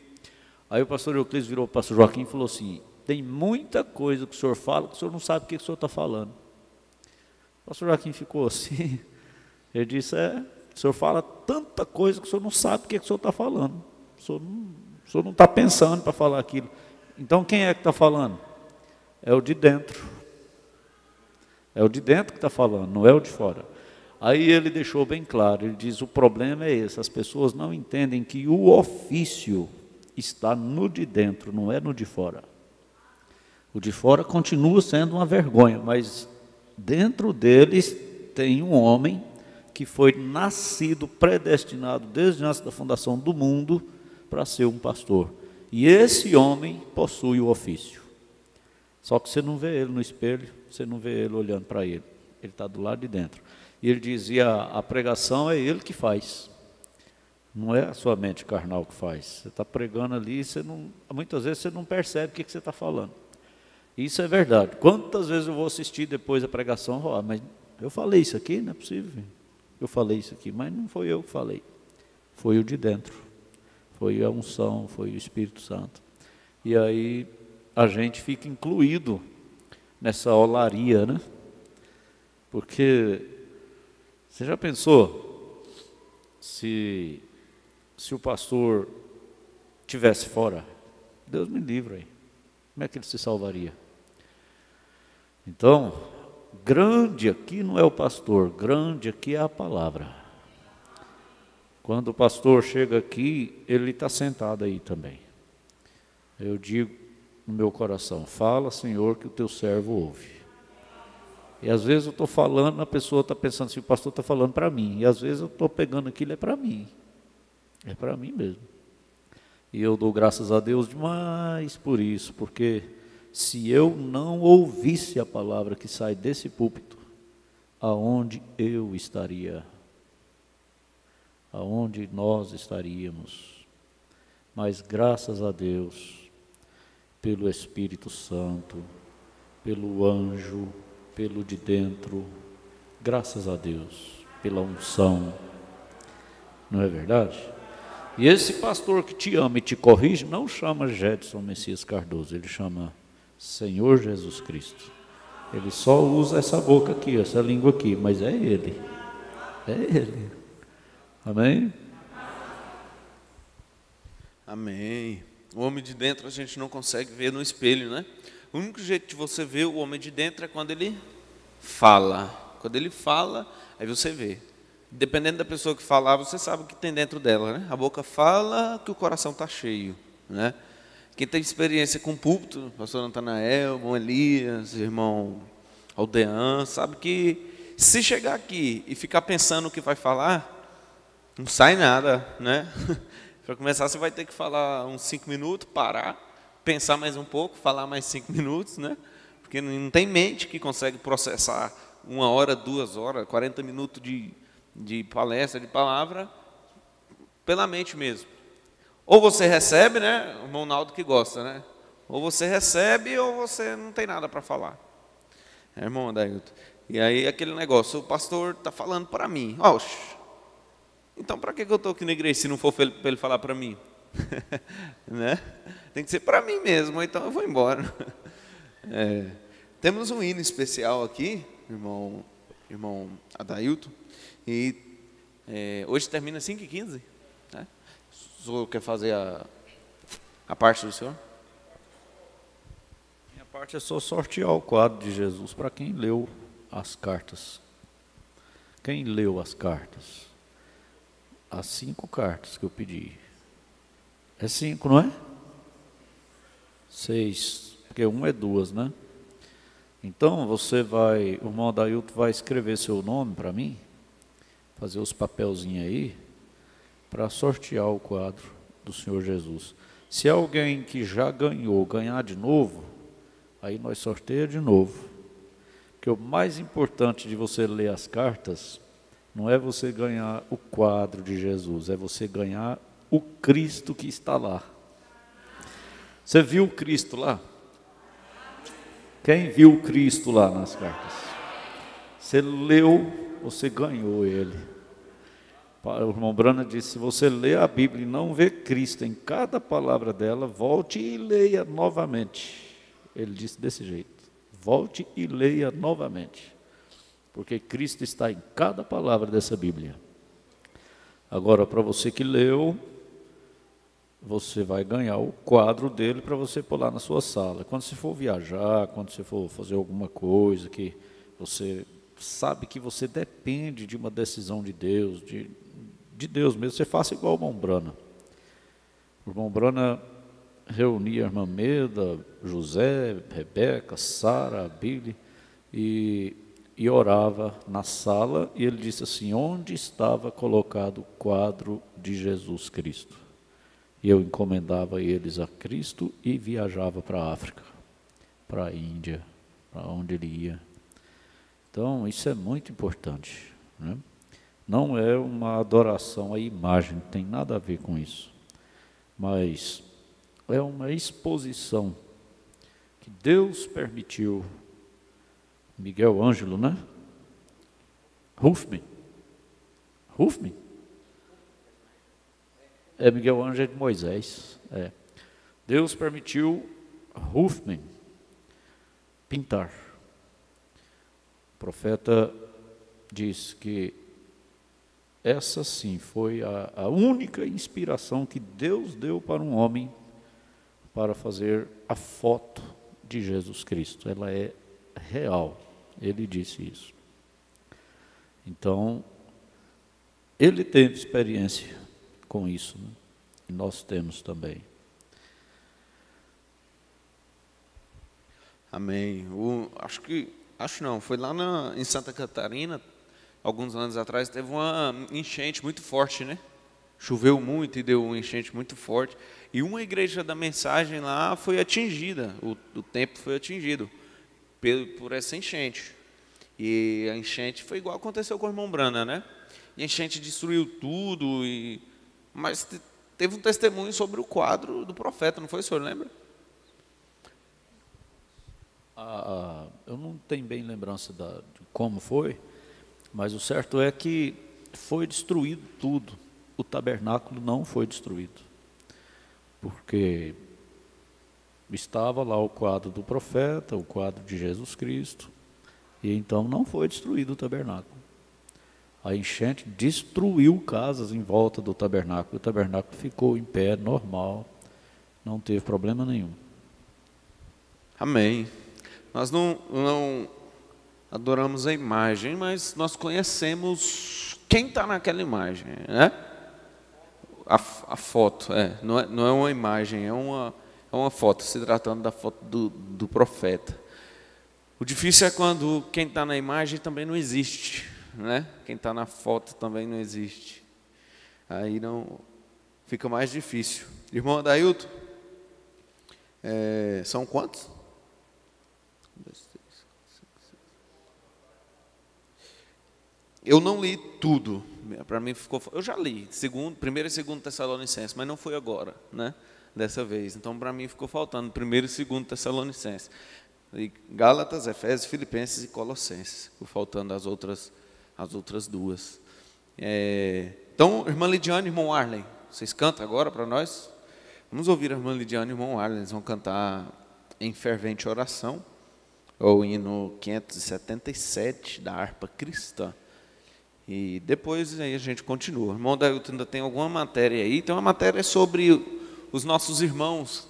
Aí o pastor Euclides virou para o pastor Joaquim e falou assim, tem muita coisa que o senhor fala que o senhor não sabe o que o senhor está falando. O pastor Joaquim ficou assim, ele disse, o senhor fala tanta coisa que o senhor não sabe o que o senhor está falando. O senhor não está pensando para falar aquilo. Então quem é que está falando? É o de dentro. É o de dentro que está falando, não é o de fora. Aí ele deixou bem claro, ele diz, o problema é esse, as pessoas não entendem que o ofício está no de dentro, não é no de fora. O de fora continua sendo uma vergonha, mas dentro deles tem um homem que foi nascido, predestinado desde antes da fundação do mundo para ser um pastor. E esse homem possui o ofício. Só que você não vê ele no espelho, você não vê ele olhando para ele. Ele está do lado de dentro. E ele dizia, a pregação é ele que faz. Não é a sua mente carnal que faz. Você está pregando ali, muitas vezes você não percebe o que você está falando. Isso é verdade. Quantas vezes eu vou assistir depois a pregação, mas eu falei isso aqui, não é possível. Eu falei isso aqui, mas não foi eu que falei. Foi o de dentro. Foi a unção, foi o Espírito Santo. E aí a gente fica incluído nessa olaria, né? Porque você já pensou se o pastor tivesse fora? Deus me livre aí. Como é que ele se salvaria? Então, grande aqui não é o pastor, grande aqui é a palavra. Quando o pastor chega aqui, ele está sentado aí também. Eu digo no meu coração, fala, Senhor, que o teu servo ouve. E às vezes eu estou falando, a pessoa está pensando assim, o pastor está falando para mim. E às vezes eu estou pegando aquilo, é para mim. É para mim mesmo. E eu dou graças a Deus demais por isso, porque se eu não ouvisse a palavra que sai desse púlpito, aonde eu estaria? Aonde nós estaríamos? Mas graças a Deus, pelo Espírito Santo, pelo anjo, pelo de dentro, graças a Deus, pela unção, não é verdade? E esse pastor que te ama e te corrige, não chama Gedson Messias Cardoso, ele chama Senhor Jesus Cristo. Ele só usa essa boca aqui, essa língua aqui, mas é Ele. É Ele. Amém? Amém. O homem de dentro a gente não consegue ver no espelho, né? O único jeito de você ver o homem de dentro é quando ele fala. Quando ele fala, aí você vê. Dependendo da pessoa que falar, você sabe o que tem dentro dela, né? A boca fala que o coração está cheio, né? Quem tem experiência com púlpito, pastor Natanael, irmão Elias, irmão Aldean, sabe que se chegar aqui e ficar pensando o que vai falar, não sai nada, né? Para começar, você vai ter que falar uns 5 minutos, parar, pensar mais um pouco, falar mais 5 minutos, né? Porque não tem mente que consegue processar 1 hora, 2 horas, 40 minutos de palestra, de palavra, pela mente mesmo. Ou você recebe, né? O irmão Naldo que gosta, né? Ou você recebe ou você não tem nada para falar. É, irmão Adailton. E aí aquele negócio, o pastor está falando para mim. Oxe, Então, para que eu estou aqui na igreja se não for para ele falar para mim? Né? Tem que ser para mim mesmo, então eu vou embora. Temos um hino especial aqui, irmão Adailton, e hoje termina 5h15. Né? O senhor quer fazer a parte do senhor? Minha parte é só sortear o quadro de Jesus para quem leu as cartas. Quem leu as cartas? As 5 cartas que eu pedi. É 5, não é? 6, porque 1 é 2, né? Então você vai, o irmão Adailton vai escrever seu nome para mim, fazer os papelzinhos aí, para sortear o quadro do Senhor Jesus. Se alguém que já ganhou ganhar de novo, aí nós sorteamos de novo. Porque o mais importante de você ler as cartas não é você ganhar o quadro de Jesus, é você ganhar o Cristo que está lá. Você viu o Cristo lá? Quem viu o Cristo lá nas cartas? Você leu, você ganhou ele. O irmão Brana disse, se você lê a Bíblia e não vê Cristo em cada palavra dela, volte e leia novamente. Ele disse desse jeito, volte e leia novamente. Porque Cristo está em cada palavra dessa Bíblia. Agora, para você que leu, você vai ganhar o quadro dele para você pôr lá na sua sala. Quando você for viajar, quando você for fazer alguma coisa que você sabe que você depende de uma decisão de Deus, de Deus mesmo, você faça igual o irmão Brana. O irmão Brana reunia a irmã Meda, José, Rebeca, Sara, Billy, e orava na sala, e ele disse assim, onde estava colocado o quadro de Jesus Cristo? E eu encomendava eles a Cristo e viajava para a África, para a Índia, para onde ele ia. Então, isso é muito importante, né? Não é uma adoração à imagem, não tem nada a ver com isso. Mas é uma exposição que Deus permitiu. Miguel Ângelo, né? Rufmin. É Miguel Ângelo de Moisés. Deus permitiu Rufmin pintar. O profeta diz que essa sim foi a única inspiração que Deus deu para um homem para fazer a foto de Jesus Cristo. Ela é real. Ele disse isso. Então, ele teve experiência com isso, né? E nós temos também. Amém. Foi lá em Santa Catarina, alguns anos atrás, teve uma enchente muito forte, né? Choveu muito e deu uma enchente muito forte. E uma igreja da mensagem lá foi atingida, o templo foi atingido por essa enchente. E a enchente foi igual aconteceu com o irmão Brana, né? E a enchente destruiu tudo, mas teve um testemunho sobre o quadro do profeta, não foi, o senhor lembra? Eu não tenho bem lembrança de como foi, mas o certo é que foi destruído tudo. O tabernáculo não foi destruído, porque estava lá o quadro do profeta, o quadro de Jesus Cristo, e então não foi destruído o tabernáculo. A enchente destruiu casas em volta do tabernáculo, o tabernáculo ficou em pé, normal, não teve problema nenhum. Amém. Nós não adoramos a imagem, mas nós conhecemos quem está naquela imagem, né? A foto, não é uma imagem, é uma foto, se tratando da foto do profeta. O difícil é quando quem está na imagem também não existe, né? Quem está na foto também não existe. Aí não fica mais difícil. Irmão Adailton, são quantos? 1, 2, 3, 4, 5, 6. Eu não li tudo. Para mim ficou. Eu já li 1º e 2º Tessalonicenses, mas não foi agora, né? Dessa vez. Então para mim ficou faltando 1º e 2º Tessalonicenses. E Gálatas, Efésios, Filipenses e Colossenses. Ficou faltando as outras duas. Então, irmã Lidiane e irmão Arlen, vocês cantam agora para nós? Vamos ouvir a irmã Lidiane e irmão Arlen, eles vão cantar Em Fervente Oração, ou hino 577 da harpa cristã. E depois aí a gente continua. O irmão Dailton ainda tem alguma matéria aí. Tem uma matéria sobre os nossos irmãos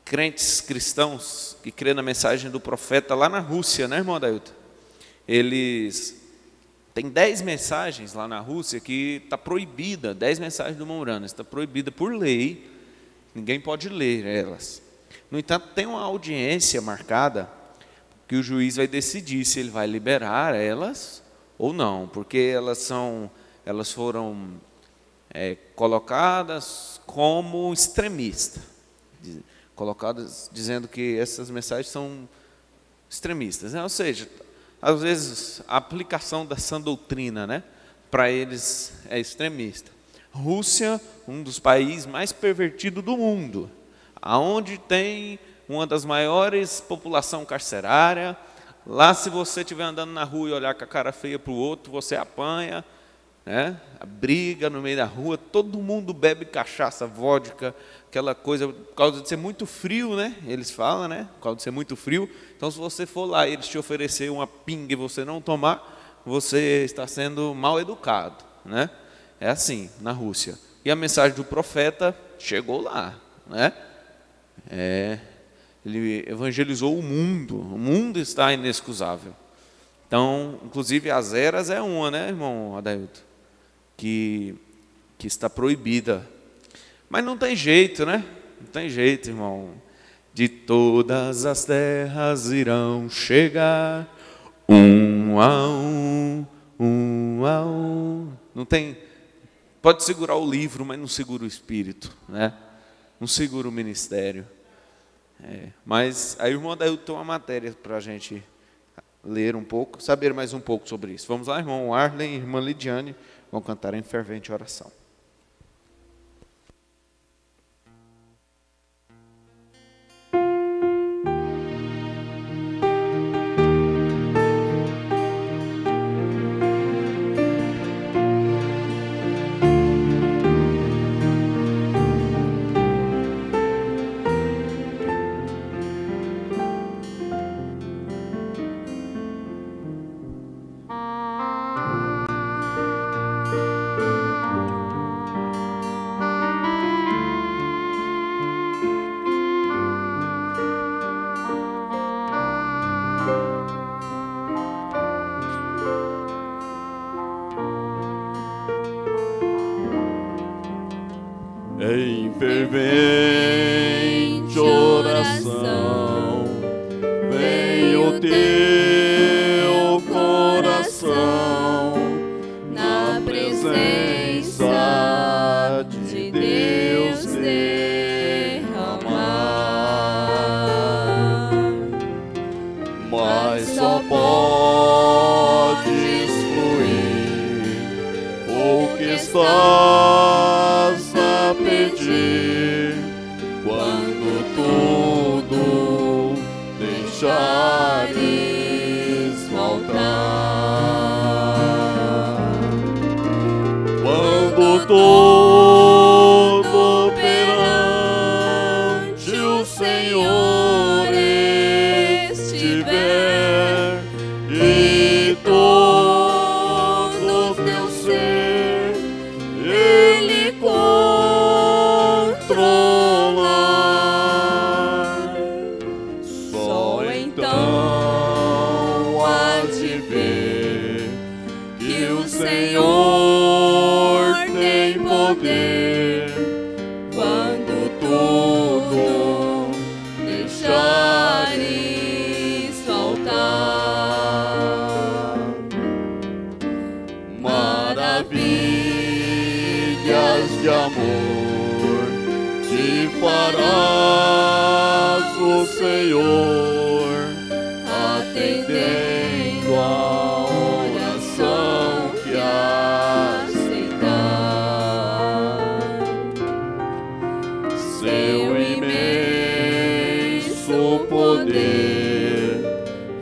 crentes cristãos que crê na mensagem do profeta lá na Rússia, né, irmão Dailton? Eles têm 10 mensagens lá na Rússia que está proibida, 10 mensagens do Mouranas, está proibida por lei, ninguém pode ler elas. No entanto, tem uma audiência marcada que o juiz vai decidir se ele vai liberar elas ou não, porque elas foram colocadas como extremistas, colocadas dizendo que essas mensagens são extremistas, né? Ou seja, às vezes a aplicação da sã doutrina, né, para eles é extremista. Rússia, um dos países mais pervertidos do mundo, aonde tem uma das maiores população carcerária. Lá, se você estiver andando na rua e olhar com a cara feia para o outro, você apanha, né? A briga no meio da rua, todo mundo bebe cachaça, vodka, aquela coisa, por causa de ser muito frio, né? Eles falam, né? Por causa de ser muito frio. Então, se você for lá e eles te oferecer uma pinga e você não tomar, você está sendo mal educado, né? É assim, na Rússia. E a mensagem do profeta chegou lá, né? Ele evangelizou o mundo está inexcusável. Então, inclusive as eras é uma, né, irmão Adailton, que está proibida. Mas não tem jeito, né? Não tem jeito, irmão. De todas as terras irão chegar, um a um, um a um. Não tem, pode segurar o livro, mas não segura o espírito, né? Não segura o ministério. Mas aí o irmão Adailton tem uma matéria para a gente ler um pouco, saber mais um pouco sobre isso. Vamos lá, irmão Arlen e irmã Lidiane vão cantar Em Fervente Oração. Em fervente oração, vem o teu coração na presença de Deus derramar, mas só podes fluir o que estás a pedir quando tudo deixares faltar, quando todo perante o Senhor estiver e todo teu ser Ele controlar, só então há de ver que o Senhor tem poder quando tudo deixares faltar. Maravilhas de amor te farás o Senhor, atendendo a oração que aceitar. Seu imenso poder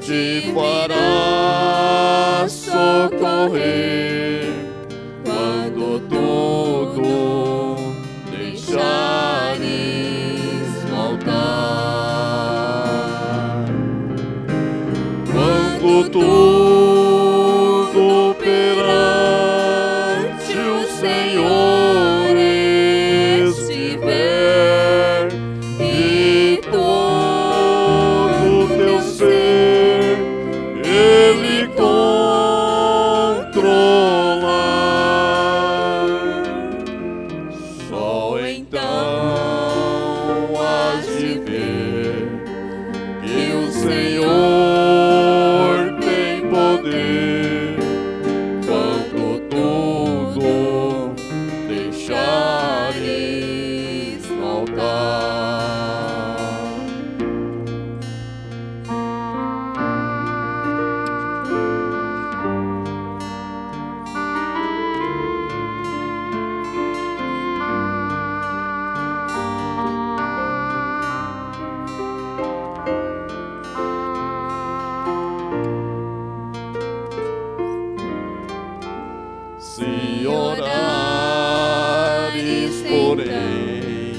te fará socorrer quando tu Quando tudo perante o Senhor estiver e todo teu ser Ele controlar, só então hás de ver que o Senhor tem poder quando tudo deixares no altar. Se orares, porém,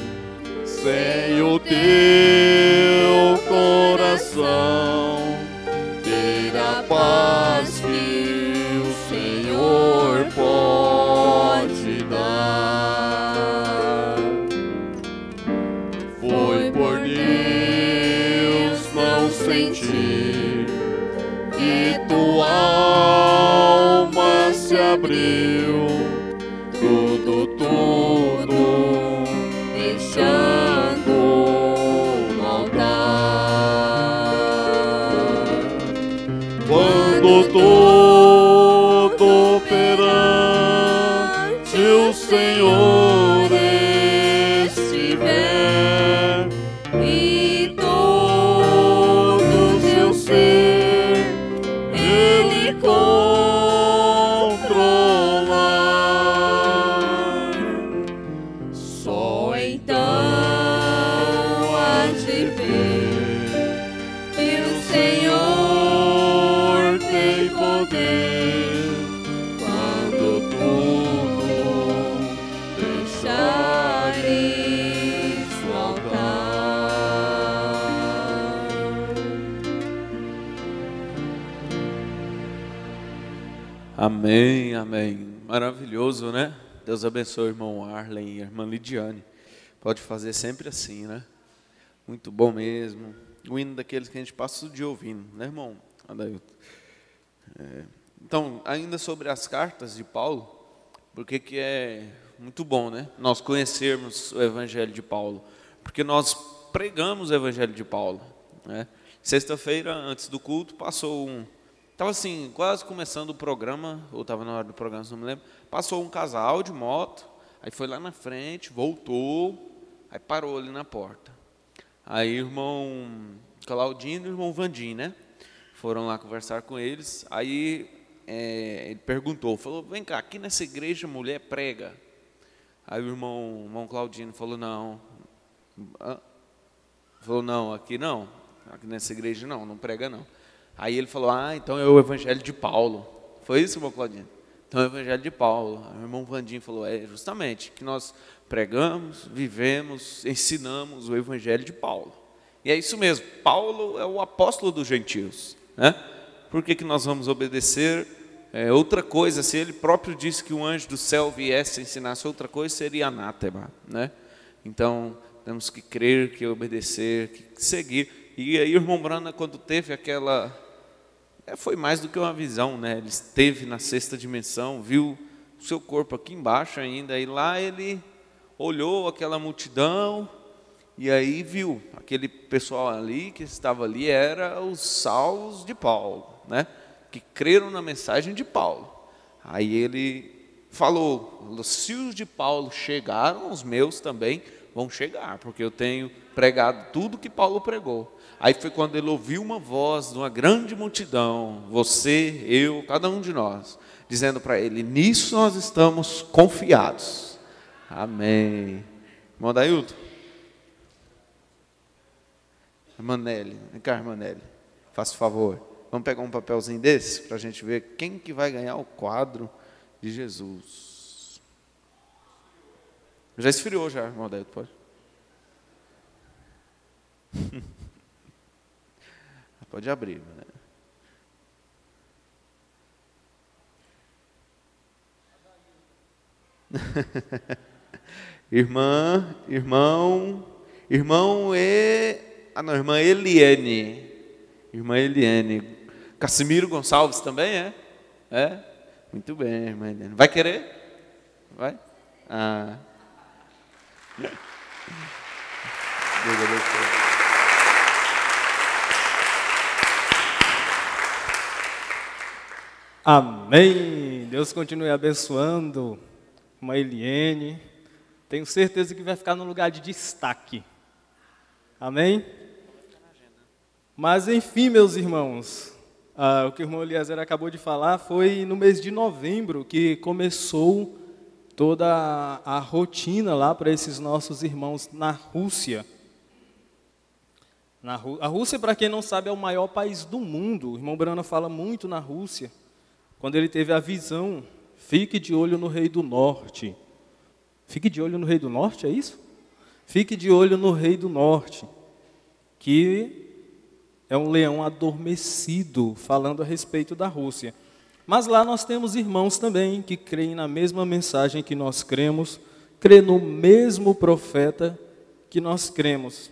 sem o teu coração, ter a paz que o Senhor pode dar. Foi por Deus não sentir que tua alma se abriu, tudo deixando no altar. Quando tudo perante o Senhor estiver e todo teu ser Ele controlar, só então hás de ver que o Senhor tem poder quando tudo deixares no altar. Amém, amém. Maravilhoso, né? Deus abençoe o irmão Arlen e a irmã Lidiane. Pode fazer sempre assim, né? Muito bom mesmo. O hino daqueles que a gente passa o dia ouvindo, né, irmão Adailton? Então, ainda sobre as cartas de Paulo, porque que é muito bom, né? Nós conhecermos o Evangelho de Paulo, porque nós pregamos o Evangelho de Paulo, né? Sexta-feira, antes do culto, passou estava assim, quase começando o programa, ou estava na hora do programa, não me lembro, passou um casal de moto, aí foi lá na frente, voltou, aí parou ali na porta. Aí o irmão Claudinho e o irmão Vandim, né? Foram lá conversar com eles, aí ele perguntou, falou, vem cá, aqui nessa igreja mulher prega? Aí o irmão Claudino falou, não. Falou, não, aqui nessa igreja não prega não. Aí ele falou, então é o Evangelho de Paulo. Foi isso, irmão Claudinho? Então é o Evangelho de Paulo. Aí o irmão Vandim falou, justamente, que nós pregamos, vivemos, ensinamos o Evangelho de Paulo. E é isso mesmo, Paulo é o apóstolo dos gentios, né? Por que nós vamos obedecer? Outra coisa, se ele próprio disse que um anjo do céu viesse e ensinasse outra coisa, seria anátema, né? Então, temos que crer, que obedecer, que seguir. E aí o irmão Brana, quando teve aquela... foi mais do que uma visão, né? Ele esteve na sexta dimensão, viu o seu corpo aqui embaixo ainda, e lá ele olhou aquela multidão, e aí viu aquele pessoal ali, que estava ali, era os salvos de Paulo, né? Que creram na mensagem de Paulo. Aí ele falou, se os de Paulo chegaram, os meus também vão chegar, porque eu tenho pregado tudo que Paulo pregou. Aí foi quando ele ouviu uma voz de uma grande multidão, você, eu, cada um de nós, dizendo para ele, nisso nós estamos confiados. Amém. Irmão Dailton. Irmã Nelly, vem cá, irmã Nelly, faça favor. Vamos pegar um papelzinho desse para a gente ver quem que vai ganhar o quadro de Jesus. Já esfriou já, irmão Dailton, pode? Pode abrir, né? Irmã Eliane. Irmã Eliane. Cassimiro Gonçalves também é? É? Muito bem, irmã Eliane. Vai querer? Vai? Ah. Deus abençoe. Amém. Deus continue abençoando uma Eliane. Tenho certeza que vai ficar no lugar de destaque. Amém? Mas enfim, meus irmãos, o que o irmão Eliezer acabou de falar foi no mês de novembro que começou toda a rotina lá para esses nossos irmãos na Rússia. A Rússia, para quem não sabe, é o maior país do mundo. O irmão Brana fala muito na Rússia. Quando ele teve a visão, fique de olho no rei do norte. Fique de olho no rei do norte, é isso? Fique de olho no rei do norte, que é um leão adormecido, falando a respeito da Rússia. Mas lá nós temos irmãos também que creem na mesma mensagem que nós cremos, creem no mesmo profeta que nós cremos.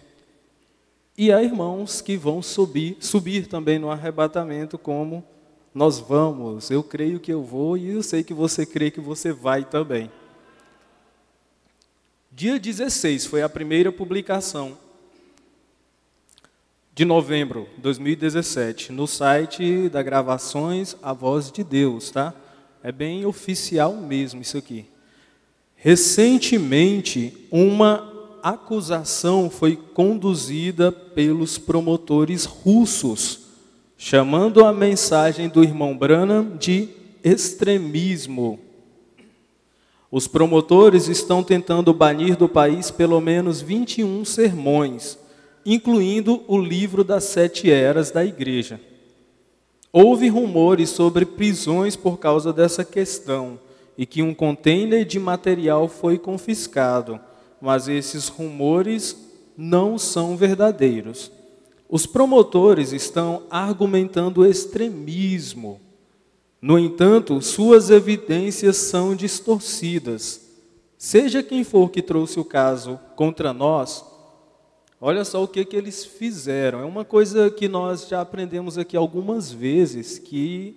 E há irmãos que vão subir também no arrebatamento, como nós vamos. Eu creio que eu vou e eu sei que você crê que você vai também. Dia 16 foi a primeira publicação de novembro de 2017, no site da Gravações A Voz de Deus, tá? É bem oficial mesmo isso aqui. Recentemente, uma acusação foi conduzida pelos promotores russos, chamando a mensagem do irmão Branham de extremismo. Os promotores estão tentando banir do país pelo menos 21 sermões, incluindo o livro das 7 eras da igreja. Houve rumores sobre prisões por causa dessa questão e que um container de material foi confiscado, mas esses rumores não são verdadeiros. Os promotores estão argumentando extremismo. No entanto, suas evidências são distorcidas. Seja quem for que trouxe o caso contra nós, olha só o que eles fizeram. É uma coisa que nós já aprendemos aqui algumas vezes, que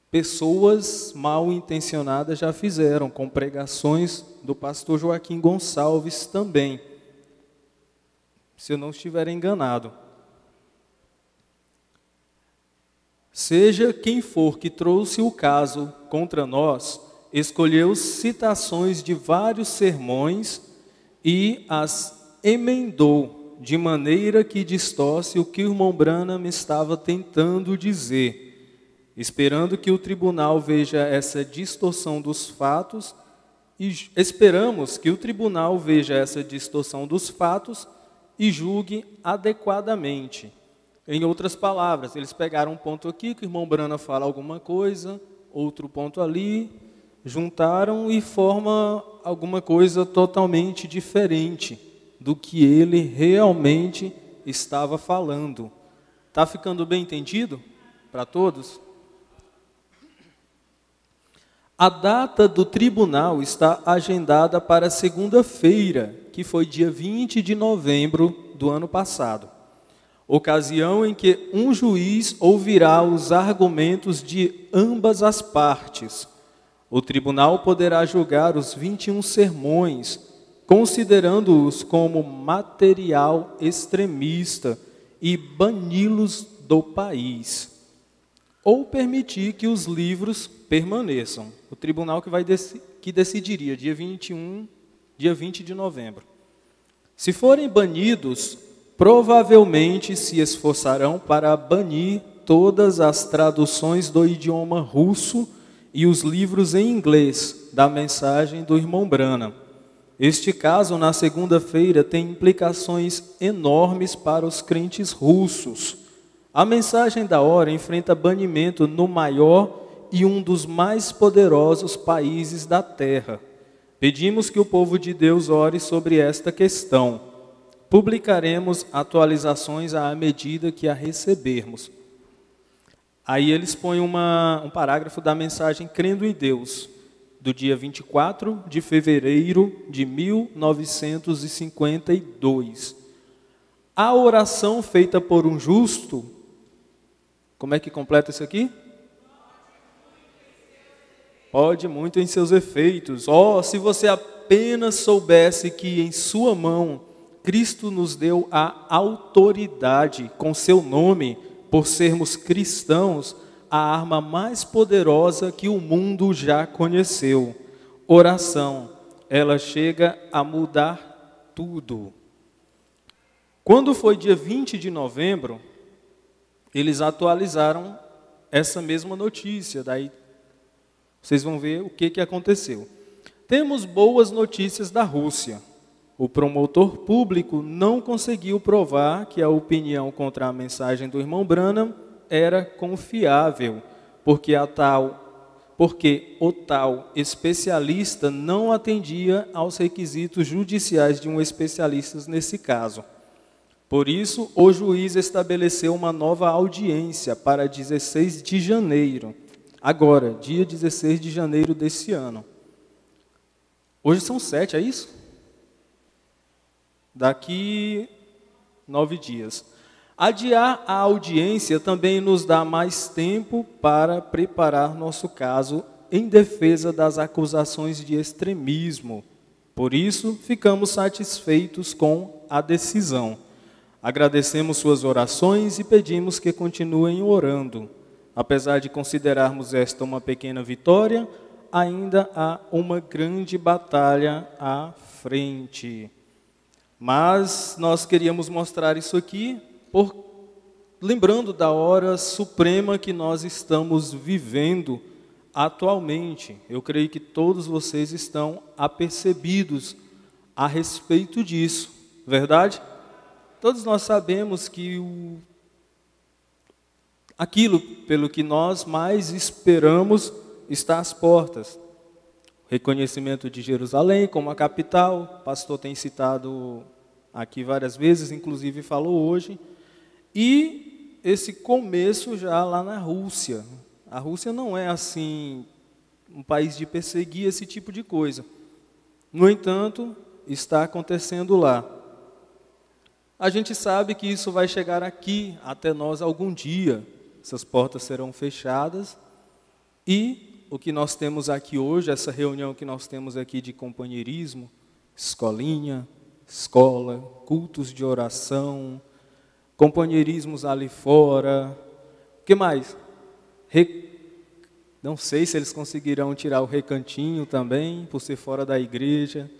pessoas mal intencionadas já fizeram, com pregações do pastor Joaquim Gonçalves também, se eu não estiver enganado. Seja quem for que trouxe o caso contra nós, escolheu citações de vários sermões e as emendou de maneira que distorce o que o irmão Branham estava tentando dizer, esperando que o tribunal veja essa distorção dos fatos e esperamos que o tribunal veja essa distorção dos fatos e julgue adequadamente. Em outras palavras, eles pegaram um ponto aqui, que o irmão Branham fala alguma coisa, outro ponto ali, juntaram e forma alguma coisa totalmente diferente do que ele realmente estava falando. Está ficando bem entendido para todos? A data do tribunal está agendada para segunda-feira, que foi dia 20 de novembro do ano passado, ocasião em que um juiz ouvirá os argumentos de ambas as partes. O tribunal poderá julgar os 21 sermões, considerando-os como material extremista e bani-los do país, ou permitir que os livros permaneçam. O tribunal que decidiria, dia 20 de novembro. Se forem banidos, provavelmente se esforçarão para banir todas as traduções do idioma russo e os livros em inglês da mensagem do irmão Branham. Este caso, na segunda-feira, tem implicações enormes para os crentes russos. A mensagem da hora enfrenta banimento no maior e um dos mais poderosos países da terra. Pedimos que o povo de Deus ore sobre esta questão. Publicaremos atualizações à medida que a recebermos. Aí eles põem um parágrafo da mensagem Crendo em Deus. do dia 24 de fevereiro de 1952. A oração feita por um justo, como é que completa isso aqui? Pode muito em seus efeitos. Se você apenas soubesse que em sua mão Cristo nos deu a autoridade com seu nome, por sermos cristãos, a arma mais poderosa que o mundo já conheceu. Oração, ela chega a mudar tudo. Quando foi dia 20 de novembro, eles atualizaram essa mesma notícia. Daí vocês vão ver o que aconteceu. Temos boas notícias da Rússia. O promotor público não conseguiu provar que a opinião contra a mensagem do irmão Branham era confiável, porque o tal especialista não atendia aos requisitos judiciais de um especialista nesse caso. Por isso, o juiz estabeleceu uma nova audiência para 16 de janeiro, agora, dia 16 de janeiro desse ano. Hoje são 7, é isso? Daqui 9 dias. Adiar a audiência também nos dá mais tempo para preparar nosso caso em defesa das acusações de extremismo. Por isso, ficamos satisfeitos com a decisão. Agradecemos suas orações e pedimos que continuem orando. Apesar de considerarmos esta uma pequena vitória, ainda há uma grande batalha à frente. Mas nós queríamos mostrar isso aqui, lembrando da hora suprema que nós estamos vivendo atualmente. Eu creio que todos vocês estão apercebidos a respeito disso, verdade? Todos nós sabemos que aquilo pelo que nós mais esperamos está às portas. O reconhecimento de Jerusalém como a capital, o pastor tem citado aqui várias vezes, inclusive falou hoje, e esse começo já lá na Rússia. A Rússia não é assim um país de perseguir esse tipo de coisa. No entanto, está acontecendo lá. A gente sabe que isso vai chegar aqui até nós algum dia. Essas portas serão fechadas e o que nós temos aqui hoje, essa reunião que nós temos aqui de companheirismo, escolinha, escola, cultos de oração, companheirismos ali fora, o que mais? Não sei se eles conseguirão tirar o recantinho também, por ser fora da igreja,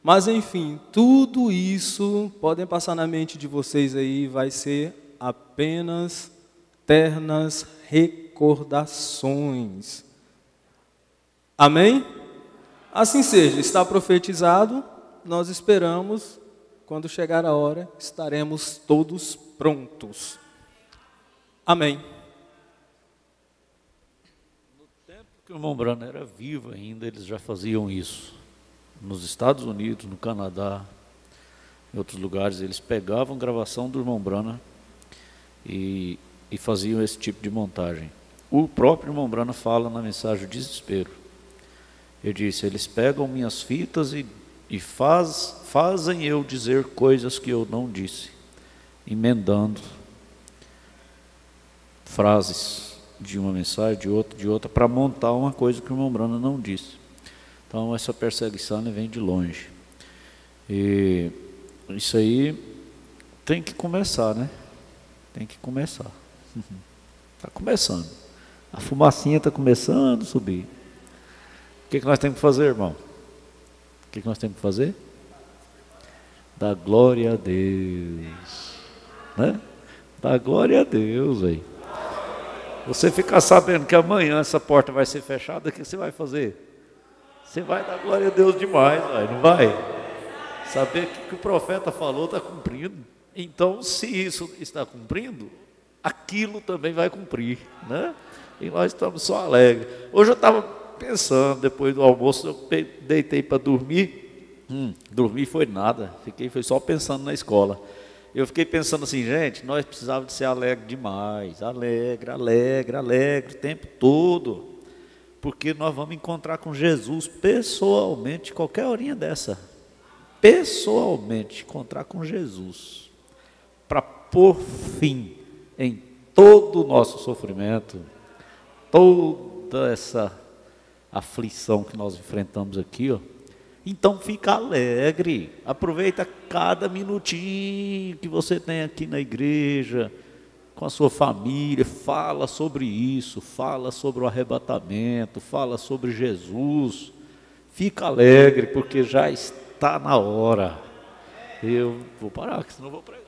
mas enfim, tudo isso, podem passar na mente de vocês aí, vai ser apenas ternas recordações. Amém? Assim seja, está profetizado, nós esperamos, quando chegar a hora, estaremos todos prontos. Amém. No tempo que o irmão Branham era vivo ainda, eles já faziam isso. Nos Estados Unidos, no Canadá, em outros lugares, eles pegavam gravação do irmão Branham e faziam esse tipo de montagem. O próprio irmão Branham fala na mensagem Desespero. Ele disse, eles pegam minhas fitas e fazem eu dizer coisas que eu não disse, emendando frases de uma mensagem, de outra, para montar uma coisa que o irmão Branham não disse. Então, essa perseguição vem de longe. E isso aí tem que começar, né? Tem que começar. Está começando. A fumacinha está começando a subir. O que nós temos que fazer, irmão? O que nós temos que fazer? Dar glória a Deus. Né? Dar glória a Deus aí. Você ficar sabendo que amanhã essa porta vai ser fechada, o que você vai fazer? Você vai dar glória a Deus demais, não vai? Saber que o que o profeta falou está cumprindo. Então, se isso está cumprindo, aquilo também vai cumprir, né? E nós estamos só alegres. Hoje eu estava pensando, depois do almoço, eu deitei para dormir. Dormir foi nada, foi só pensando na escola. Eu fiquei pensando assim, gente, nós precisávamos de ser alegre demais, alegre o tempo todo. porque nós vamos encontrar com Jesus pessoalmente, qualquer horinha dessa. Pessoalmente, encontrar com Jesus, para pôr fim em todo o nosso sofrimento, toda essa aflição que nós enfrentamos aqui, ó. Então fica alegre, aproveita cada minutinho que você tem aqui na igreja, com a sua família, fala sobre isso, fala sobre o arrebatamento, fala sobre Jesus, fica alegre, porque já está na hora. Eu vou parar, porque senão eu vou pregar.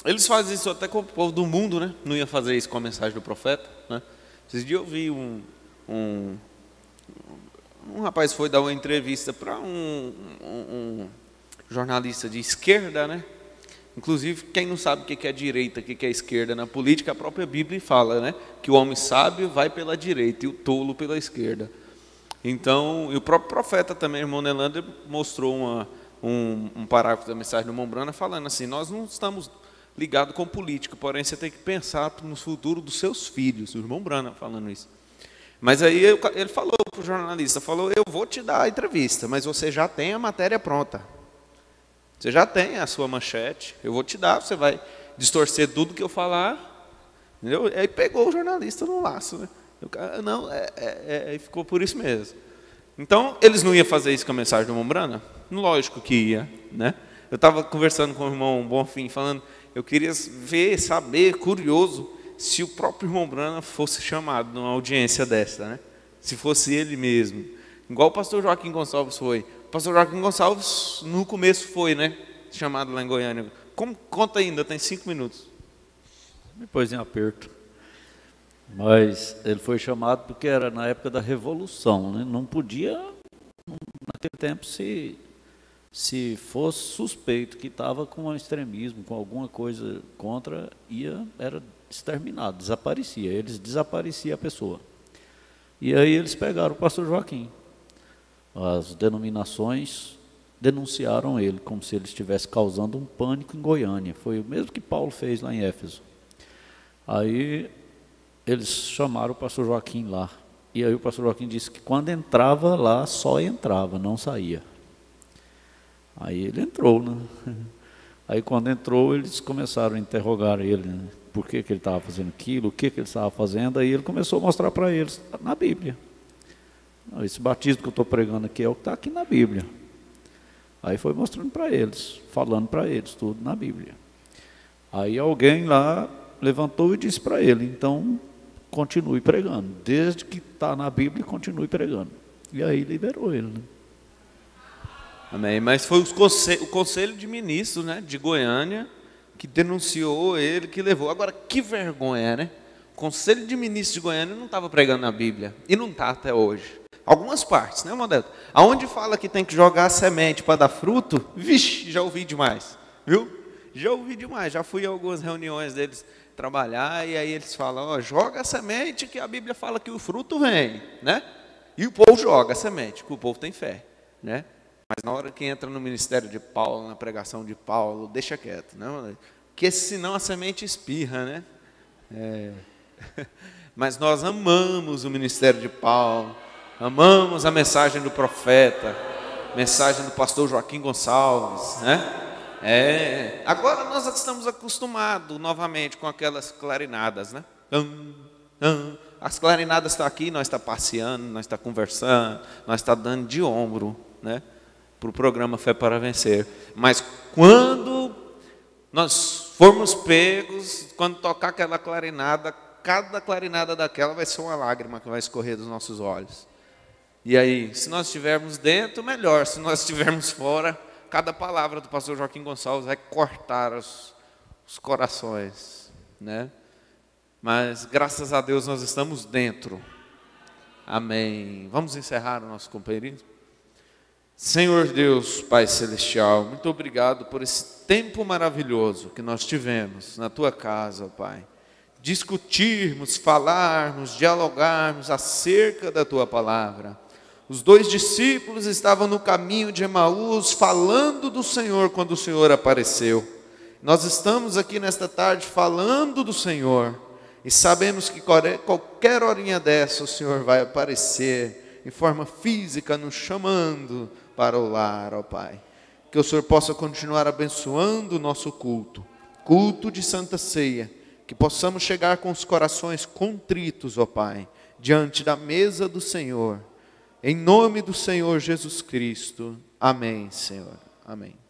Eles fazem isso até com o povo do mundo, né? Não ia fazer isso com a mensagem do profeta, né? Esses dias eu vi um rapaz foi dar uma entrevista para um jornalista de esquerda, né? Inclusive, quem não sabe o que é direita, o que é esquerda na política, a própria Bíblia fala, né? Que o homem sábio vai pela direita e o tolo pela esquerda. Então, e o próprio profeta também, irmão Nelander, mostrou um parágrafo da mensagem do Mombrana falando assim: nós não estamos ligados com política, porém você tem que pensar no futuro dos seus filhos. O irmão Brana falando isso. Mas aí ele falou para o jornalista, falou: eu vou te dar a entrevista, mas você já tem a matéria pronta. Você já tem a sua manchete, eu vou te dar, você vai distorcer tudo que eu falar. Entendeu? Aí pegou o jornalista no laço, né? E ficou por isso mesmo. Então, eles não iam fazer isso com a mensagem do Mombrana? Lógico que ia, né? Eu estava conversando com o irmão Bonfim, falando, eu queria ver, saber, curioso, se o próprio irmão Brana fosse chamado numa audiência dessa, né? Se fosse ele mesmo. Igual o pastor Joaquim Gonçalves foi. O pastor Joaquim Gonçalves, no começo foi, né? Chamado lá em Goiânia. Conta ainda, tem 5 minutos. Me pôs em aperto. Mas ele foi chamado porque era na época da Revolução, né? Não podia, naquele tempo, se fosse suspeito que estava com um extremismo, com alguma coisa contra, era exterminado, desaparecia. Eles desapareciam a pessoa. E aí eles pegaram o pastor Joaquim. As denominações denunciaram ele, como se ele estivesse causando um pânico em Goiânia. Foi o mesmo que Paulo fez lá em Éfeso. Aí eles chamaram o pastor Joaquim lá. E aí o pastor Joaquim disse que quando entrava lá, só entrava, não saía. Aí ele entrou, né? Aí quando entrou, eles começaram a interrogar ele, né? Por que ele estava fazendo aquilo, o que ele estava fazendo. Aí ele começou a mostrar para eles na Bíblia. Esse batismo que eu estou pregando aqui é o que está aqui na Bíblia. Aí foi mostrando para eles, falando para eles, tudo na Bíblia. Aí alguém lá levantou e disse para ele, então continue pregando. Desde que está na Bíblia, continue pregando. E aí liberou ele, né? Amém. Mas foi o Conselho de Ministros, né, de Goiânia que denunciou ele, que levou. Agora, que vergonha, né? O Conselho de Ministros de Goiânia não estava pregando na Bíblia. E não está até hoje. Algumas partes, né, Modesto? Aonde fala que tem que jogar a semente para dar fruto, vixe, já ouvi demais. Viu? Já ouvi demais. Já fui a algumas reuniões deles trabalhar, e aí eles falam, ó, joga a semente que a Bíblia fala que o fruto vem, né? E o povo joga a semente, porque o povo tem fé, né? Mas na hora que entra no ministério de Paulo, na pregação de Paulo, deixa quieto, né? Porque senão a semente espirra, né? Mas nós amamos o ministério de Paulo, amamos a mensagem do profeta, mensagem do pastor Joaquim Gonçalves, né? Agora nós estamos acostumados novamente com aquelas clarinadas, né? As clarinadas estão aqui, nós estamos passeando, nós estamos conversando, nós estamos dando de ombro, né? Para o programa Fé para Vencer. Mas quando nós formos pegos, quando tocar aquela clarinada, cada clarinada daquela vai ser uma lágrima que vai escorrer dos nossos olhos. E aí, se nós estivermos dentro, melhor. Se nós estivermos fora, cada palavra do pastor Joaquim Gonçalves vai cortar os corações, né? Mas, graças a Deus, nós estamos dentro. Amém. Vamos encerrar o nosso companheirismo? Senhor Deus, Pai Celestial, muito obrigado por esse tempo maravilhoso que nós tivemos na Tua casa, Pai. Discutirmos, falarmos, dialogarmos acerca da Tua palavra. Os 2 discípulos estavam no caminho de Emaús, falando do Senhor quando o Senhor apareceu. Nós estamos aqui nesta tarde falando do Senhor e sabemos que qualquer horinha dessa o Senhor vai aparecer em forma física, nos chamando para o lar, ó Pai. Que o Senhor possa continuar abençoando o nosso culto de Santa Ceia, que possamos chegar com os corações contritos, ó Pai, diante da mesa do Senhor. Em nome do Senhor Jesus Cristo. Amém, Senhor. Amém.